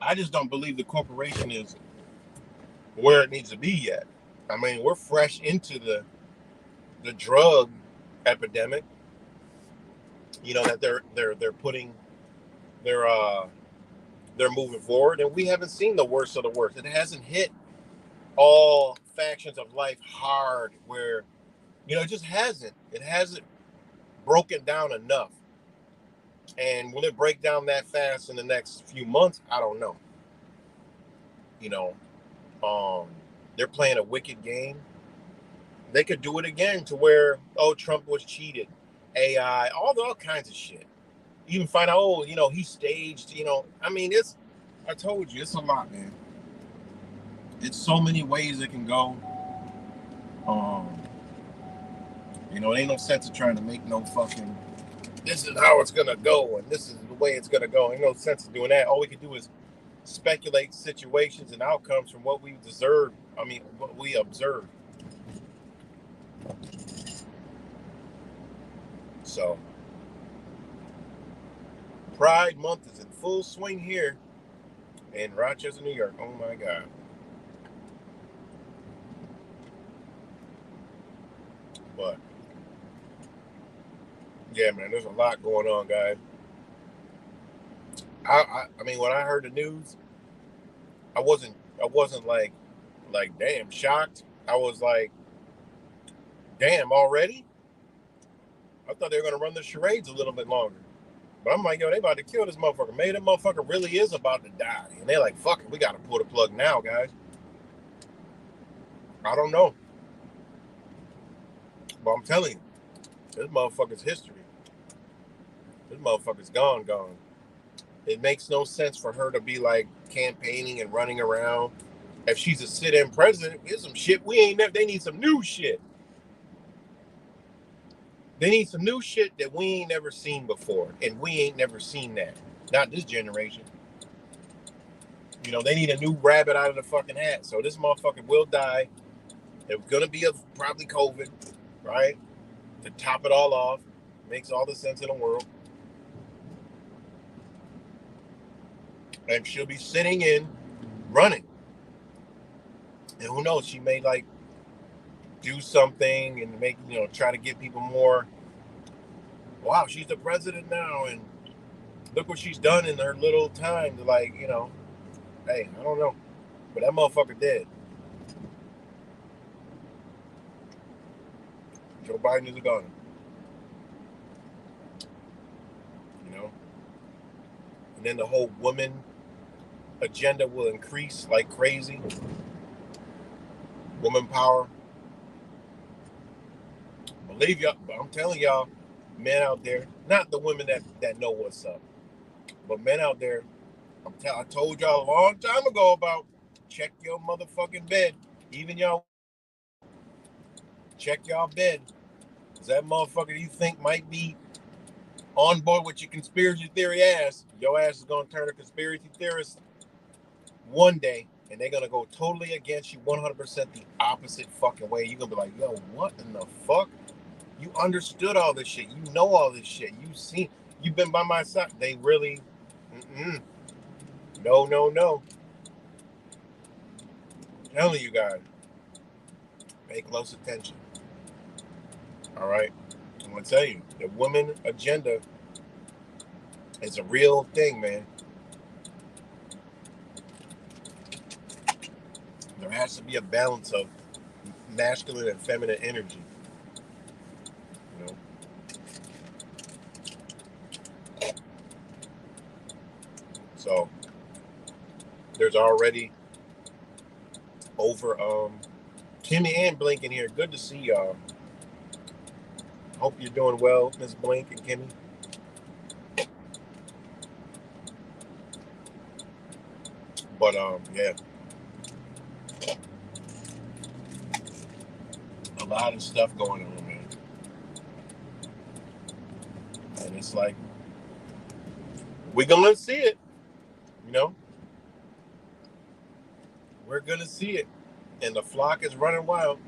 I just don't believe the corporation is where it needs to be yet. I mean, we're fresh into the drug epidemic. That they're putting they're moving forward, and we haven't seen the worst of the worst. It hasn't hit all factions of life hard where it just hasn't. It hasn't broken down enough. And will it break down that fast in the next few months? I don't know. They're playing a wicked game. They could do it again to where, Trump was cheated, AI, all kinds of shit. Even find out, he staged, I mean, I told you, it's a lot, man. It's so many ways it can go. It ain't no sense of trying to make no fucking, this is how it's going to go, and this is the way it's going to go. Ain't no sense of doing that. All we can do is speculate situations and outcomes from what we what we observe. So, Pride Month is in full swing here in Rochester, New York. Oh my God. But, yeah, man, there's a lot going on, guys. I mean, when I heard the news, I wasn't like damn shocked. I was like, damn, already? I thought they were gonna run the charades a little bit longer. But I'm like, yo, they about to kill this motherfucker. Maybe that motherfucker really is about to die. And they're like, fuck it, we gotta pull the plug now, guys. I don't know. But I'm telling you, this motherfucker's history. This motherfucker's gone. It makes no sense for her to be like campaigning and running around. If she's a sit-in president, here's some shit we ain't never. They need some new shit. They need some new shit that we ain't never seen before, and we ain't never seen that. Not this generation. You know, they need a new rabbit out of the fucking hat. So this motherfucker will die. It's gonna be probably COVID, right? To top it all off, makes all the sense in the world. And she'll be sitting in, running, and who knows? She may like do something and make try to get people more. Wow, she's the president now, and look what she's done in her little time. To hey, I don't know, but that motherfucker dead. Joe Biden is a goner. You know, and then the whole woman agenda will increase like crazy. Woman power. Believe y'all, I'm telling y'all, men out there, not the women that know what's up, but men out there. I told y'all a long time ago about check your motherfucking bed. Even y'all, check y'all bed. Cause that motherfucker you think might be on board with your conspiracy theory ass, your ass is gonna turn a conspiracy theorist one day, and they're gonna go totally against you 100% the opposite fucking way. You're gonna be like, yo, what in the fuck? You understood all this shit. You know all this shit. You've been by my side. They really, no, no, no. I'm telling you guys, pay close attention. All right. I'm gonna tell you, the women agenda is a real thing, man. There has to be a balance of masculine and feminine energy. You know. So there's already over Kimmy and Blink in here. Good to see y'all. Hope you're doing well, Miss Blink and Kimmy. But yeah. A lot of stuff going on, man. And it's like we're gonna see it, you know. We're gonna see it. And the flock is running wild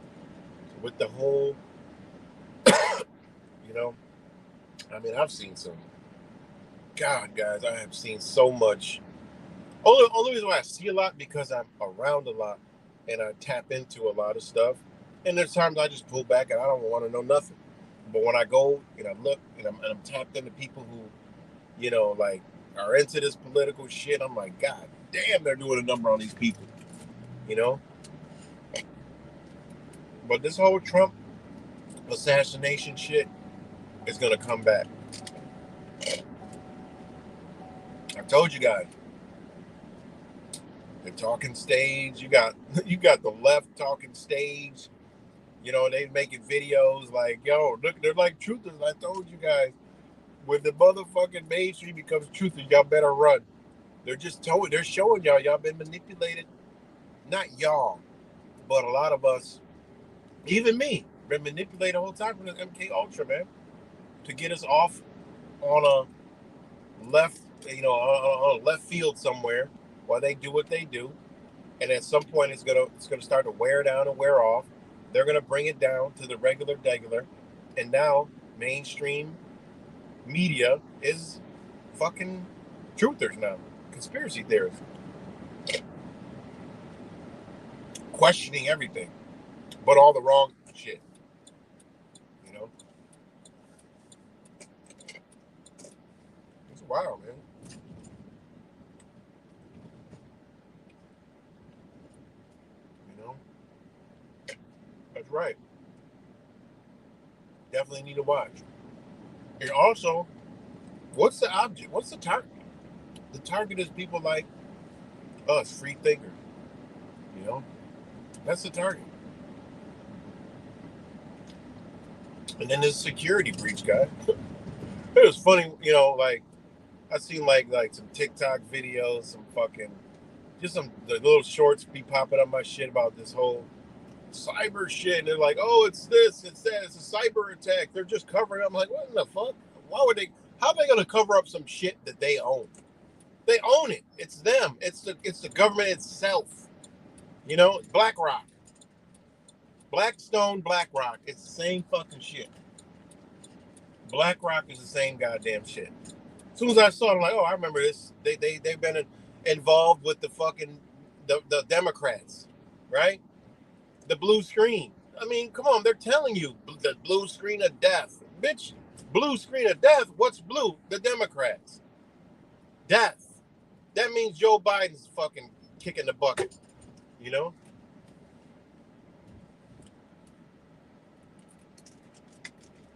with the whole you know. I mean, I've seen some God guys, I have seen so much. Only reason why I see a lot because I'm around a lot and I tap into a lot of stuff. And there's times I just pull back and I don't want to know nothing. But when I go and I look and I'm tapped into people who, like are into this political shit, I'm like, God damn, they're doing a number on these people, you know? But this whole Trump assassination shit is gonna come back. I told you guys. The talking stage, you got the left talking stage. They making videos like, yo, look, they're like truthers. I told you guys, when the motherfucking mainstream becomes truthers, y'all better run. They're showing y'all been manipulated. Not y'all, but a lot of us, even me, been manipulated the whole time from this MK Ultra, man, to get us off on a left, on a left field somewhere while they do what they do. And at some point, it's gonna start to wear down and wear off. They're gonna bring it down to the regular, and now mainstream media is fucking truthers now, conspiracy theorists, questioning everything, but all the wrong shit. You know, it's wild, man. You know, that's right. Definitely need to watch. And also, what's the object? What's the target? The target is people like us, free thinkers. You know, that's the target. And then this security breach guy. It was funny, like I seen like some TikTok videos, some fucking just some the little shorts be popping up my shit about this whole cyber shit. And they're like, oh, it's this, it's that, it's a cyber attack. They're just covering up. I'm like, what in the fuck? Why would they? How are they going to cover up some shit that they own? They own it. It's them. It's the government itself. You know, BlackRock, Blackstone, BlackRock. It's the same fucking shit. BlackRock is the same goddamn shit. As soon as I saw it, I'm like, oh, I remember this. They've been involved with the fucking the Democrats, right? The blue screen. I mean, come on, they're telling you the blue screen of death, bitch. Blue screen of death. What's blue? The Democrats. Death. That means Joe Biden's fucking kicking the bucket. You know.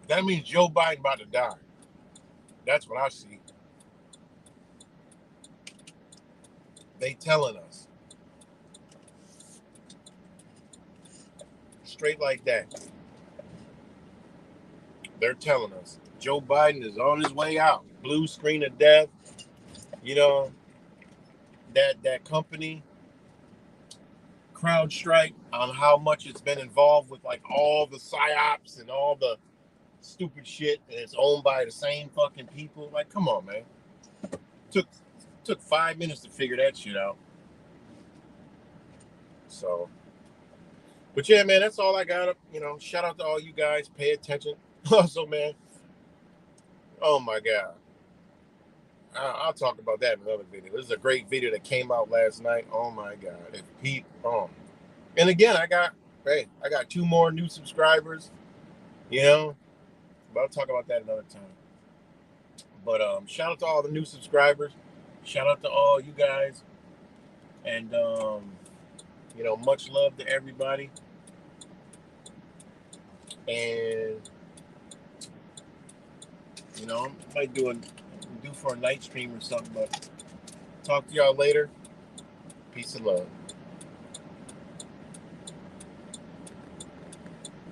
That means Joe Biden about to die. That's what I see. They telling us. Straight like that. They're telling us. Joe Biden is on his way out. Blue screen of death. You know, that company, CrowdStrike, on how much it's been involved with like all the psyops and all the stupid shit, and it's owned by the same fucking people. Like, come on, man. Took 5 minutes to figure that shit out. So, but yeah, man, that's all I got. You know, shout out to all you guys. Pay attention. Also, man, oh my God. I'll talk about that in another video. This is a great video that came out last night. Oh my God. If people, and again, I got 2 more new subscribers, you know, but I'll talk about that another time. But shout out to all the new subscribers. Shout out to all you guys. And you know, much love to everybody. And you know, I might do for a night stream or something, but talk to y'all later. Peace and love.